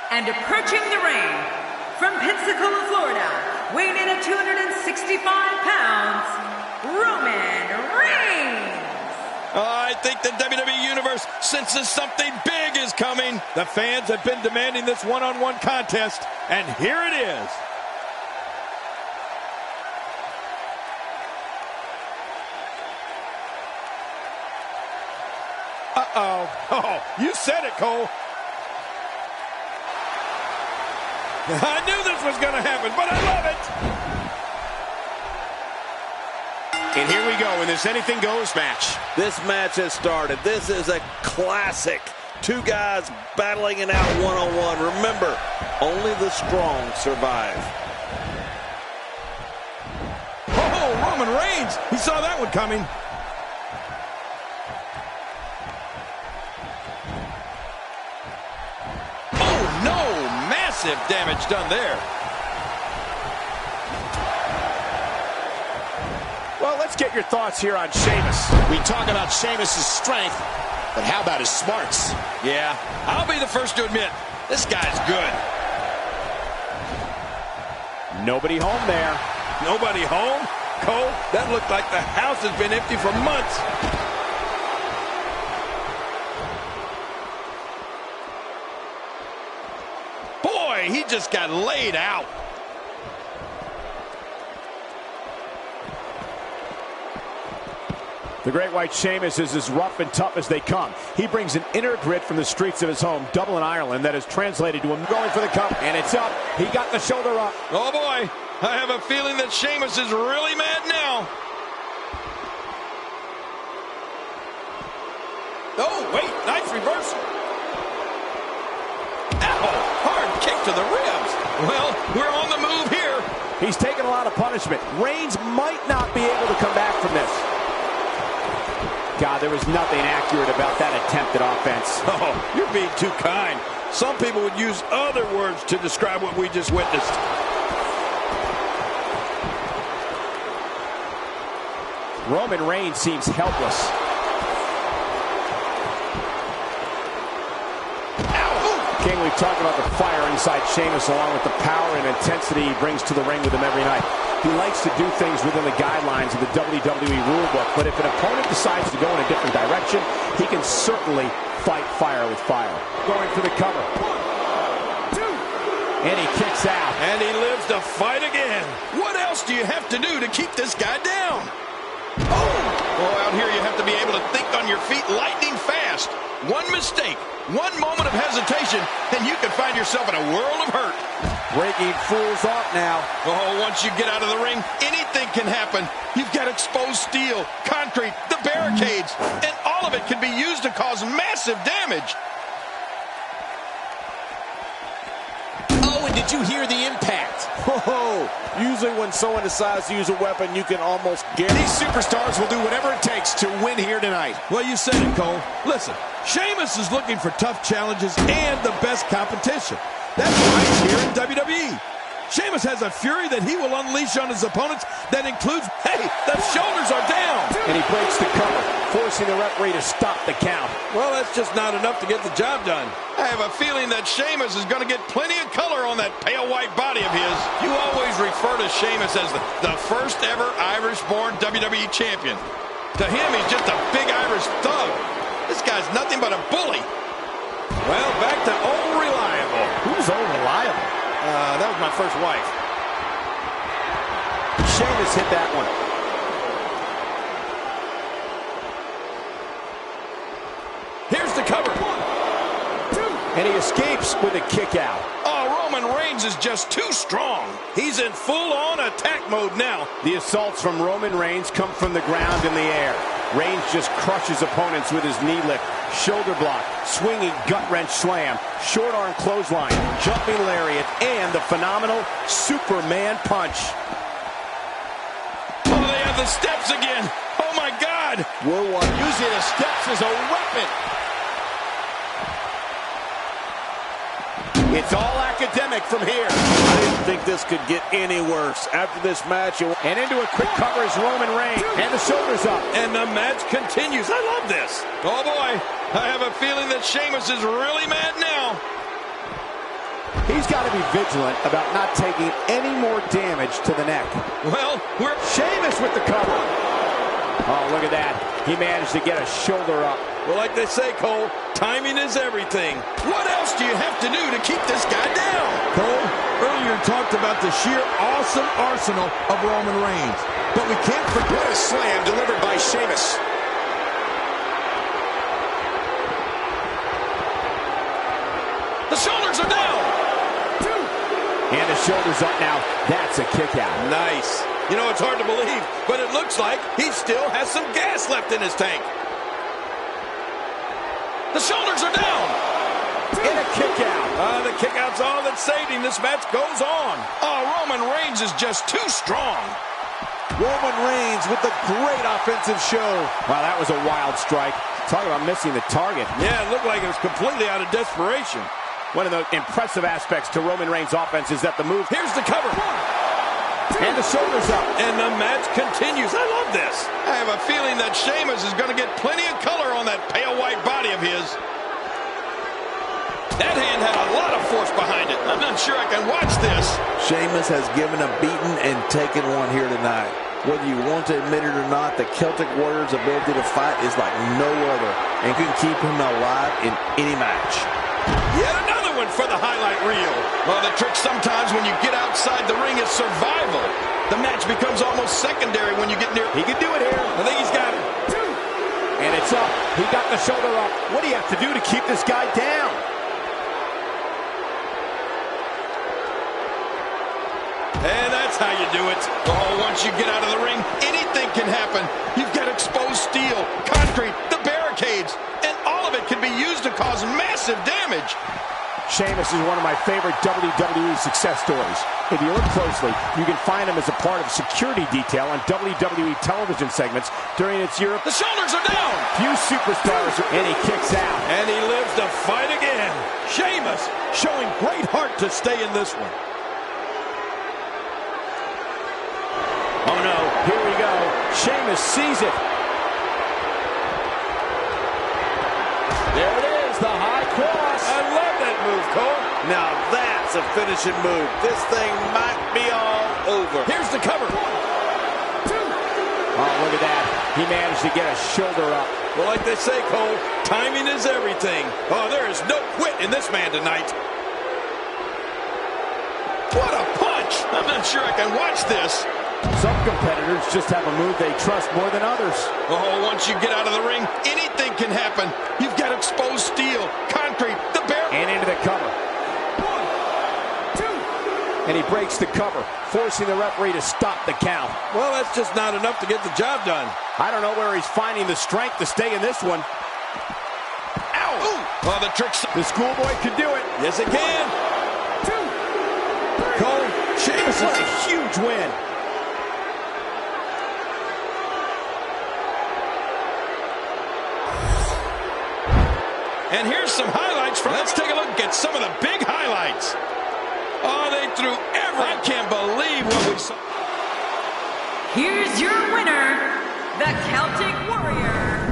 And approaching the ring, from Pensacola, Florida, weighing in at 265 pounds, Roman Reigns. I think the WWE Universe senses something big is coming. The fans have been demanding this one-on-one contest, and here it is. Uh-oh. Oh, you said it, Cole. I knew this was going to happen, but I love it. And here we go in this anything goes match. This match has started. This is a classic. Two guys battling it out one-on-one. Remember, only the strong survive. Oh, Roman Reigns. He saw that one coming. Oh, no. Massive damage done there. Well, let's get your thoughts here on Sheamus. We talk about Sheamus' strength, but how about his smarts? Yeah, I'll be the first to admit, this guy's good. Nobody home there. Nobody home? Cole, that looked like the house has been empty for months. Boy, he just got laid out. The Great White Sheamus is as rough and tough as they come. He brings an inner grit from the streets of his home, Dublin, Ireland, that has translated to him going for the cup, and it's up. He got the shoulder up. Oh, boy. I have a feeling that Sheamus is really mad now. Oh, wait. Nice reversal. Ow. Hard kick to the ribs. Well, we're on the move here. He's taken a lot of punishment. Reigns might not be able to come back from this. God, there was nothing accurate about that attempt at offense. Oh, you're being too kind. Some people would use other words to describe what we just witnessed. Roman Reigns seems helpless. King, we've talked about the fire inside Sheamus along with the power and intensity he brings to the ring with him every night. He likes to do things within the guidelines of the WWE rulebook, but if an opponent decides to go in a different direction, he can certainly fight fire with fire. Going for the cover. 1, 2. And he kicks out. And he lives to fight again. What else do you have to do to keep this guy down? Oh, out here you have to be able to think on your feet lightning fast. best. One mistake, one moment of hesitation, and you can find yourself in a world of hurt. Breaking fools off now. Oh, once you get out of the ring, anything can happen. You've got exposed steel, concrete, the barricades, and all of it can be used to cause massive damage. Oh, and did you hear the impact? Whoa! Usually when someone decides to use a weapon, you can almost guarantee These superstars will do whatever it takes to win here tonight. Well, you said it, Cole. Listen, Sheamus is looking for tough challenges and the best competition. That's why he's here in WWE. Sheamus has a fury that he will unleash on his opponents that includes, hey, the shoulders are down. And he breaks the cover, forcing the referee to stop the count. Well, that's just not enough to get the job done. I have a feeling that Sheamus is going to get plenty of color on that pale white body of his. You always refer to Sheamus as the first ever Irish-born WWE champion. To him, he's just a big Irish thug. This guy's nothing but a bully. Well, back to old reliable. Who's old reliable? That was my first wife. Sheamus hit that one. Here's the cover. 1, 2. And he escapes with a kick out. Oh, Roman Reigns is just too strong. He's in full-on attack mode now. The assaults from Roman Reigns come from the ground in the air. Reigns just crushes opponents with his knee lift, shoulder block, swinging gut-wrench slam, short arm clothesline, jumping lariat, and the phenomenal Superman punch. Oh, they have the steps again. Oh, my God. Using the steps as a weapon. It's all academic from here. I didn't think this could get any worse. After this match, And into a quick cover is Roman Reigns. And the shoulders up. And the match continues. I love this. Oh, boy. I have a feeling that Sheamus is really mad now. He's got to be vigilant about not taking any more damage to the neck. Well, we're... Sheamus with the cover. Oh, look at that. He managed to get a shoulder up. Well, like they say, Cole, timing is everything. What else do you have to do to keep this guy down? Cole, earlier talked about the sheer awesome arsenal of Roman Reigns. But we can't forget... What a slam delivered by Sheamus. The shoulders are down. 2. And the shoulders up now. That's a kick out. Nice. You know, it's hard to believe, but it looks like he still has some gas left in his tank. The shoulders are down. And a kick out. The kick out's all that saved him. This match goes on. Oh, Roman Reigns is just too strong. Roman Reigns with the great offensive show. Wow, that was a wild strike. Talk about missing the target. Yeah, it looked like it was completely out of desperation. One of the impressive aspects to Roman Reigns' offense is that the move... Here's the cover. 1, 2. And the shoulders up. And the match continues. I love this. I have a feeling that Sheamus is going to get plenty of color on that pale white body of his. That hand had a lot of force behind it. I'm not sure I can watch this. Sheamus has given a beating and taken one here tonight. Whether you want to admit it or not, the Celtic Warrior's ability to fight is like no other and can keep him alive in any match. Yet another one for the highlight reel. Well, the trick sometimes when you get outside the ring is survival. The match becomes almost secondary when you get near. He can do it here. I think he's got it. 2. And it's up. He got the shoulder up. What do you have to do to keep this guy down? And that's how you do it. Oh, once you get out of the ring, anything can happen. You've got exposed steel, concrete, the barricades, and all of it can be used to cause massive damage. Sheamus is one of my favorite WWE success stories. If you look closely, you can find him as a part of security detail on WWE television segments during its Europe. The shoulders are down. Few superstars, and he kicks out. And he lives to fight again. Sheamus showing great heart to stay in this one. Oh no, here we go. Sheamus sees it. There it is, the high cross. I love that move, Cole. Now that's a finishing move. This thing might be all over. Here's the cover. 1, 2. Oh, look at that. He managed to get a shoulder up. Well, like they say, Cole, timing is everything. Oh, there is no quit in this man tonight. What a punch. I'm not sure I can watch this. Some competitors just have a move they trust more than others. Oh, once you get out of the ring, anything can happen. You've got exposed steel, concrete, the bare... And into the cover. 1, 2. And he breaks the cover, forcing the referee to stop the count. Well, that's just not enough to get the job done. I don't know where he's finding the strength to stay in this one. Ow! Ooh. Well, the trick's... The schoolboy can do it. Yes, it can. 2, 3. Cole, Sheamus What is a huge win. And here's some highlights from... Let's take a look at some of the big highlights. Oh, they threw every... I can't believe what we saw. Here's your winner, the Celtic Warrior.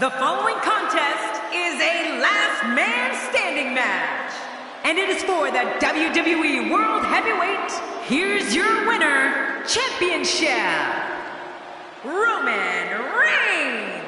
The following contest is a last man standing match, and it is for the WWE World Heavyweight. Here's your winner, championship, Roman Reigns.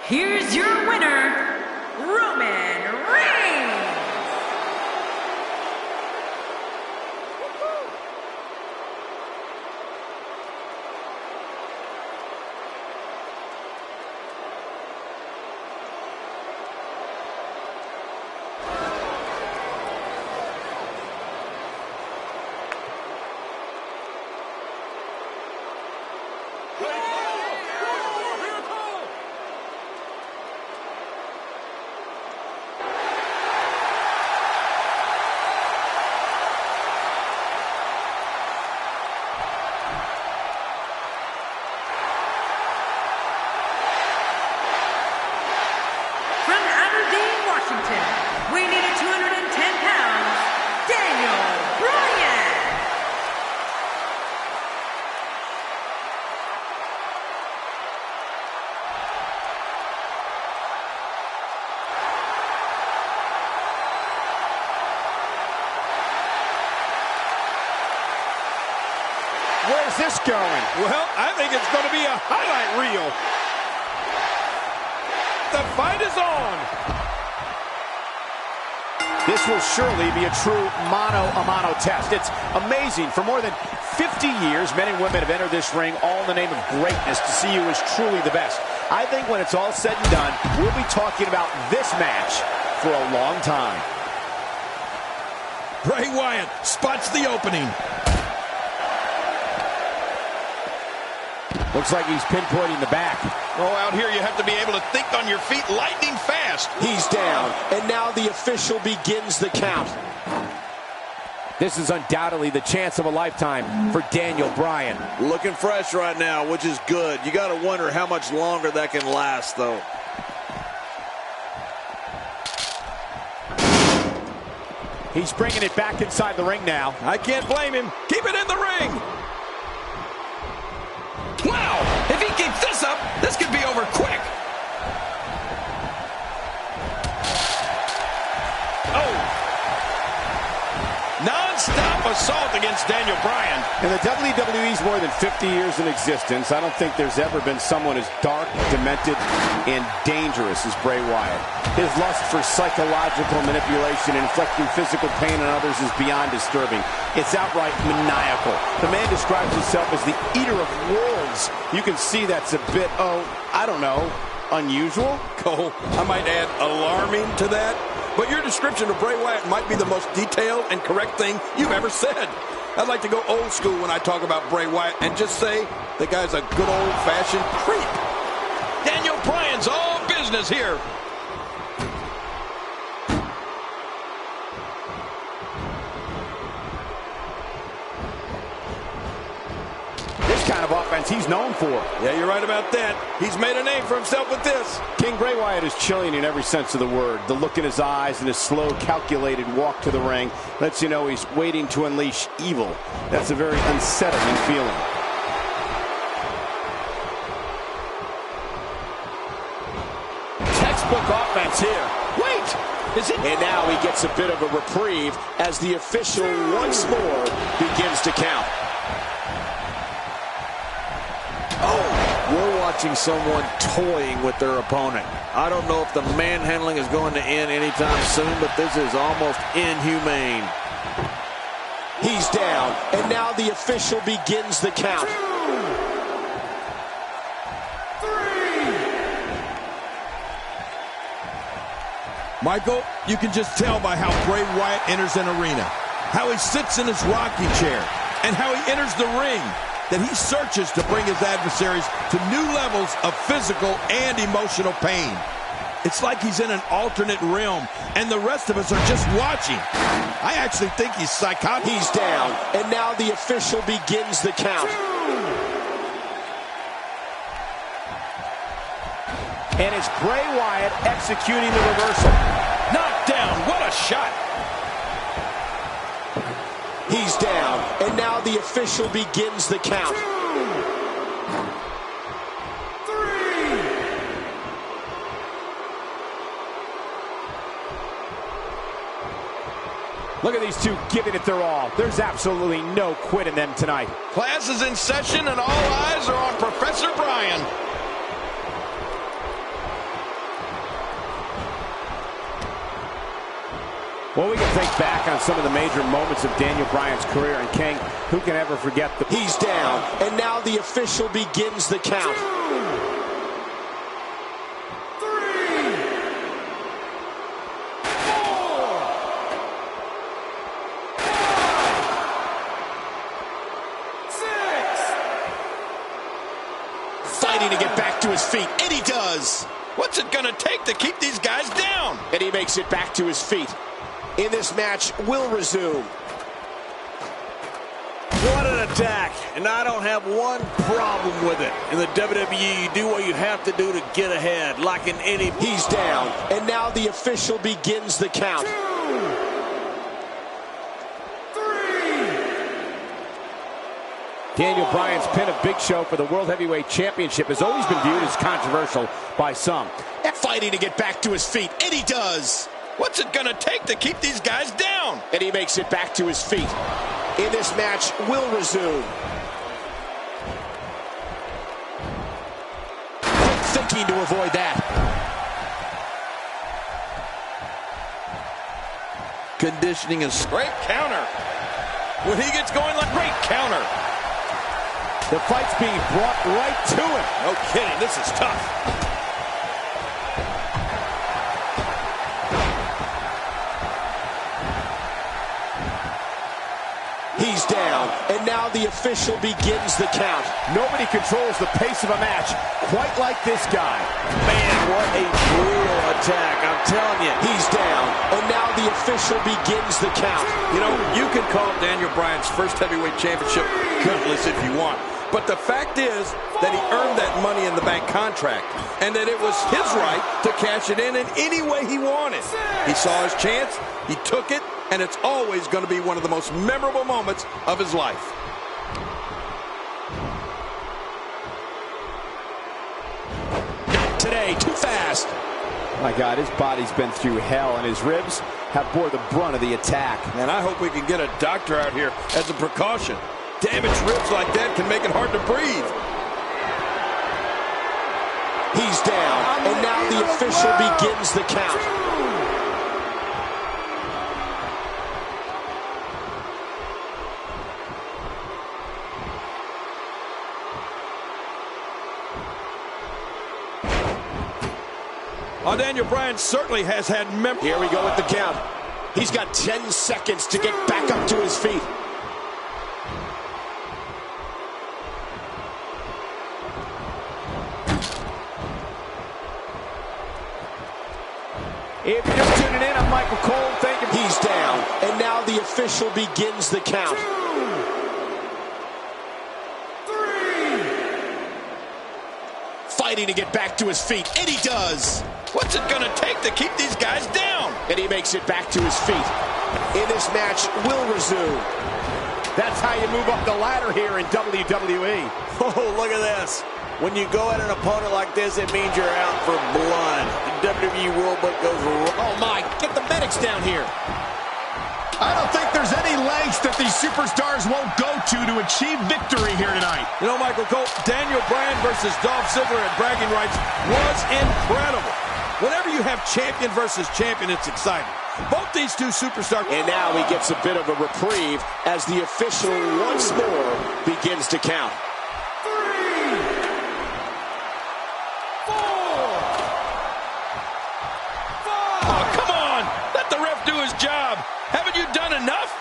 Here's your winner, Roman Reigns. We need a 210 pounds, Daniel Bryan. Where's this going? Well, I think it's going to be a highlight reel. The fight is on. This will surely be a true mano-a-mano test. It's amazing. For more than 50 years, men and women have entered this ring all in the name of greatness to see who is truly the best. I think when it's all said and done, we'll be talking about this match for a long time. Bray Wyatt spots the opening. Looks like he's pinpointing the back. Oh, out here you have to be able to think on your feet lightning fast. He's down, and now the official begins the count. This is undoubtedly the chance of a lifetime for Daniel Bryan. Looking fresh right now, which is good. You got to wonder how much longer that can last, though. He's bringing it back inside the ring now. I can't blame him. Keep it in the ring. Wow! If he keeps this up, this could be over quick. Oh! Non-stop assault against Daniel Bryan. And the WWE's more than 50 years in existence. I don't think there's ever been someone as dark, demented, and dangerous as Bray Wyatt. His lust for psychological manipulation and inflicting physical pain on others is beyond disturbing. It's outright maniacal. The man describes himself as the eater of worlds. You can see that's a bit, I don't know, unusual? Cole, I might add alarming to that. But your description of Bray Wyatt might be the most detailed and correct thing you've ever said. I'd like to go old school when I talk about Bray Wyatt and just say the guy's a good old-fashioned creep. Daniel Bryan's all business here. Kind of offense he's known for. Yeah, you're right about that. He's made a name for himself with this. King Bray Wyatt is chilling in every sense of the word. The look in his eyes and his slow, calculated walk to the ring lets you know he's waiting to unleash evil. That's a very unsettling feeling. Textbook offense here. Wait! Is it? And now he gets a bit of a reprieve as the official once more begins to count. We're watching someone toying with their opponent. I don't know if the manhandling is going to end anytime soon, but this is almost inhumane. He's down, and now the official begins the count. 2, 3. Michael, you can just tell by how Bray Wyatt enters an arena, how he sits in his rocking chair, and how he enters the ring, that he searches to bring his adversaries to new levels of physical and emotional pain. It's like he's in an alternate realm, and the rest of us are just watching. I actually think he's psychotic. He's down, and now the official begins the count. 2. And it's Bray Wyatt executing the reversal. Knocked down, what a shot! He's down, and now the official begins the count. 2, 3. Look at these two giving it their all. There's absolutely no quit in them tonight. Class is in session, and all eyes are on Professor Bryan. Well, we can think back on some of the major moments of Daniel Bryan's career, and King, who can ever forget the... He's down, and now the official begins the count. 2, 3, 4, 5, 6. Fighting to get back to his feet, and he does. What's it going to take to keep these guys down? And he makes it back to his feet. In this match will resume. What an attack, and I don't have one problem with it. In the WWE, you do what you have to do to get ahead, like in any... He's down, and now the official begins the count. 2, 3. Daniel Bryan's pin of Big Show for the World Heavyweight Championship has always been viewed as controversial by some. Fighting to get back to his feet, and he does. What's it going to take to keep these guys down? And he makes it back to his feet. In this match will resume. Quick thinking to avoid that. Conditioning is... Great counter. When he gets going, like great counter. The fight's being brought right to him. No kidding, this is tough. He's down, and now the official begins the count. Nobody controls the pace of a match quite like this guy. Man, what a brutal attack, I'm telling you. He's down, and now the official begins the count. You know, you can call Daniel Bryan's first heavyweight championship gutless if you want. But the fact is that he earned that Money in the Bank contract, and that it was his right to cash it in any way he wanted. He saw his chance, he took it, and it's always going to be one of the most memorable moments of his life. Not today, too fast. My God, his body's been through hell, and his ribs, have bore the brunt of the attack. And I hope we can get a doctor out here as a precaution. Damaged ribs like that can make it hard to breathe. He's down, and now the official begins the count. Oh, Daniel Bryan certainly has had memory. Here we go with the count. He's got 10 seconds to get back up to his feet. If you're just tuning in, I'm Michael Cole. Thank you. He's down, and now the official begins the count. 2, 3. Fighting to get back to his feet, and he does. What's it going to take to keep these guys down? And he makes it back to his feet. And this match will resume. That's how you move up the ladder here in WWE. Oh, look at this. When you go at an opponent like this, it means you're out for blood. The WWE World Book goes wrong. Oh my, get the medics down here. I don't think there's any lengths that these superstars won't go to achieve victory here tonight. You know, Michael Cole, Daniel Bryan versus Dolph Ziggler at bragging rights was incredible. Whenever you have champion versus champion, it's exciting. Both these two superstars. And now he gets a bit of a reprieve as the official once more begins to count. 3, 4, 5. Oh, come on! Let the ref do his job. Haven't you done enough?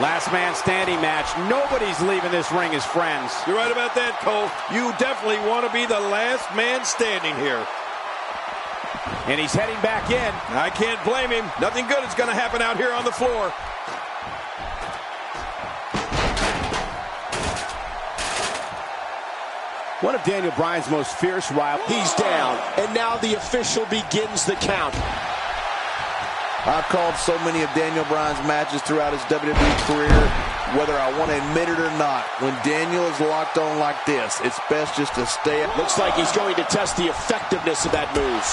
Last man standing match. Nobody's leaving this ring as friends. You're right about that, Cole. You definitely want to be the last man standing here. And he's heading back in. I can't blame him. Nothing good is going to happen out here on the floor. One of Daniel Bryan's most fierce rivals. He's down, and now the official begins the count. I've called so many of Daniel Bryan's matches throughout his WWE career, whether I want to admit it or not. When Daniel is locked on like this, it's best just to stay. Looks like he's going to test the effectiveness of that move.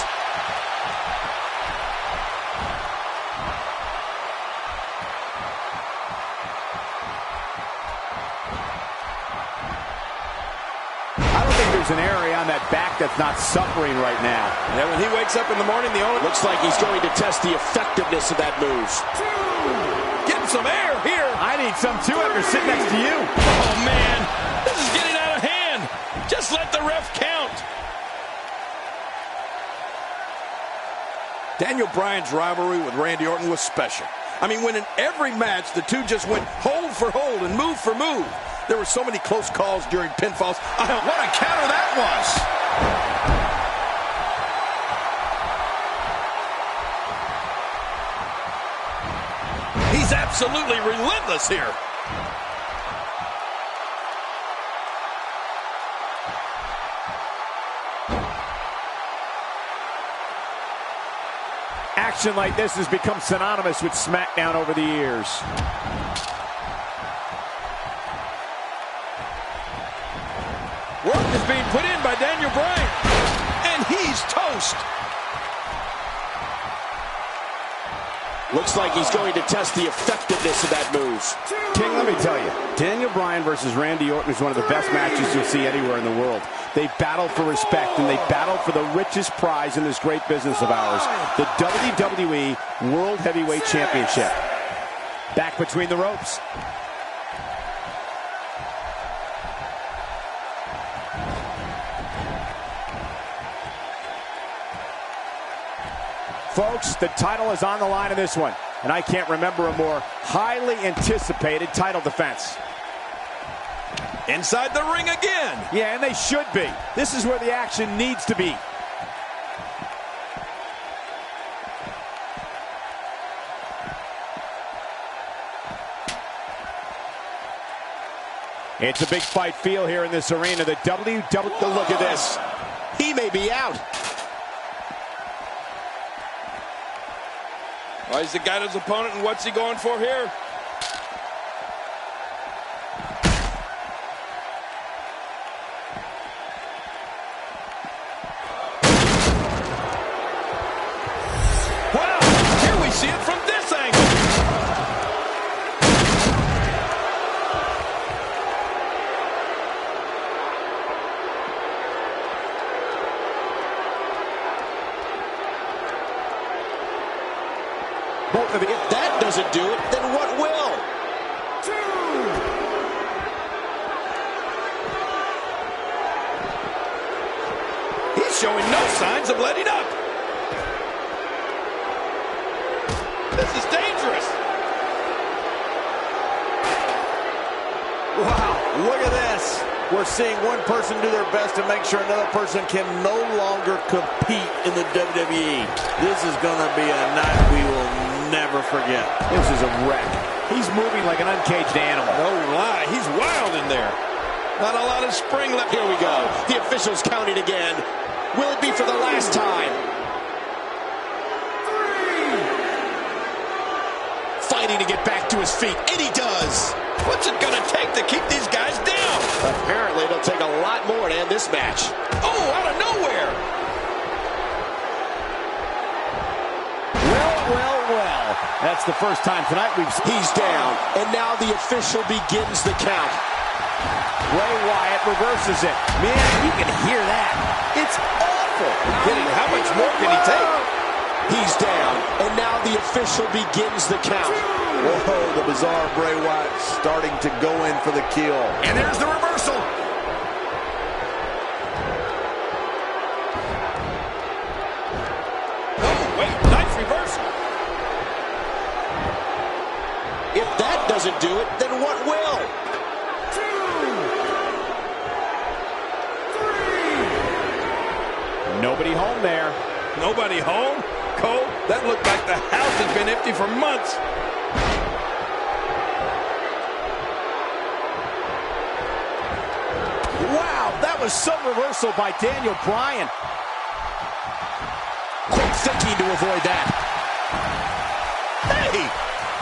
There's an area on that back that's not suffering right now. Yeah, when he wakes up in the morning, the only... Looks like he's going to test the effectiveness of that move. Getting some air here. I need some too after sitting next to you. Oh, man. This is getting out of hand. Just let the ref count. Daniel Bryan's rivalry with Randy Orton was special. I mean, when in every match, the two just went hold for hold and move for move. There were so many close calls during pinfalls. What a counter that was. He's absolutely relentless here. Action like this has become synonymous with SmackDown over the years. Work is being put in by Daniel Bryan, and he's toast. Looks like he's going to test the effectiveness of that move. King, let me tell you, Daniel Bryan versus Randy Orton is one of the best matches you'll see anywhere in the world. They battle for respect, and they battle for the richest prize in this great business of ours, the WWE World Heavyweight Championship. Back between the ropes. Folks, the title is on the line in this one, and I can't remember a more highly anticipated title defense. Inside the ring again. Yeah, and they should be. This is where the action needs to be. It's a big fight feel here in this arena. The WWE... Look at this. He may be out. Well, he's got his opponent, and what's he going for here? If that doesn't do it, then what will? He's showing no signs of letting up. This is dangerous. Wow, look at this. We're seeing one person do their best to make sure another person can no longer compete in the WWE. This is going to be a night we will never forget. This is a wreck. He's moving like an uncaged animal. No lie, he's wild in there. Not a lot of spring left. Here we go. The official's counting again. Will it be for the last time? 3. Fighting to get back to his feet, and he does. What's it gonna take to keep these guys down? Apparently, it'll take a lot more to end this match. Oh, out of nowhere. Well. That's the first time tonight we've seen. He's down, and now the official begins the count. Bray Wyatt reverses it. Man, you can hear that. It's awful. Kidding, how much more can he take? He's down, and now the official begins the count. Whoa, the bizarre Bray Wyatt starting to go in for the kill. And there's the reversal. Oh, wait, nice reversal. If that doesn't do it, then what will? 2, 3. Nobody home there. Nobody home? Cole, that looked like the house has been empty for months. Wow, that was some reversal by Daniel Bryan. Quick thinking to avoid that. Hey,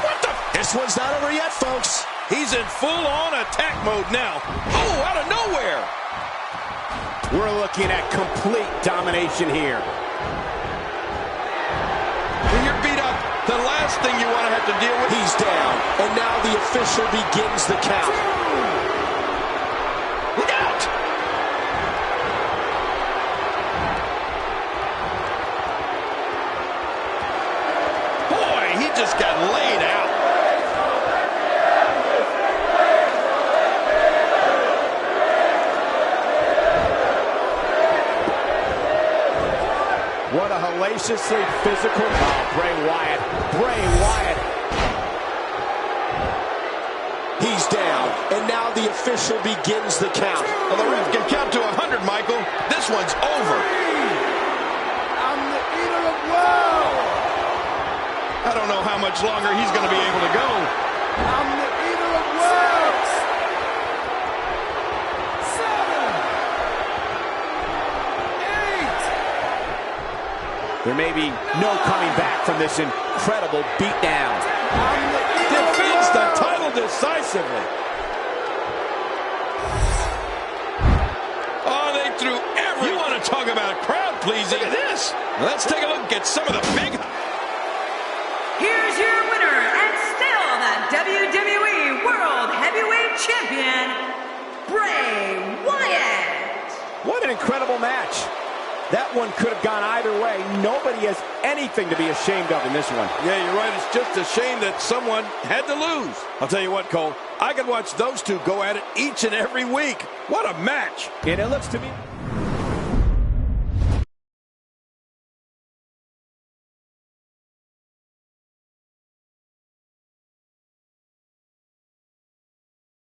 what the? This one's not over yet, folks. He's in full-on attack mode now. Oh, out of nowhere. We're looking at complete domination here. When you're beat up, the last thing you want to have to deal with. He's down, and now the official begins the count. Look out! Boy, he just got laid out. What a hellaciously physical. Oh, Bray Wyatt. He's down, and now the official begins the count. Well, the ref can count to 100, Michael. This one's over. I'm the eater of woe. I don't know how much longer he's going to be able to go. I'm the eater of woe. 7, 8. There may be no coming back from this incredible beatdown. Defends the title decisively. Oh, they threw every... You want to talk about crowd pleasing? Look at this. Let's take a look at some of the big... Here's your winner and still the WWE World Heavyweight Champion, Bray Wyatt. What an incredible match. That one could have gone either way. Nobody has anything to be ashamed of in this one. Yeah, you're right. It's just a shame that someone had to lose. I'll tell you what, Cole. I could watch those two go at it each and every week. What a match. And it looks to me...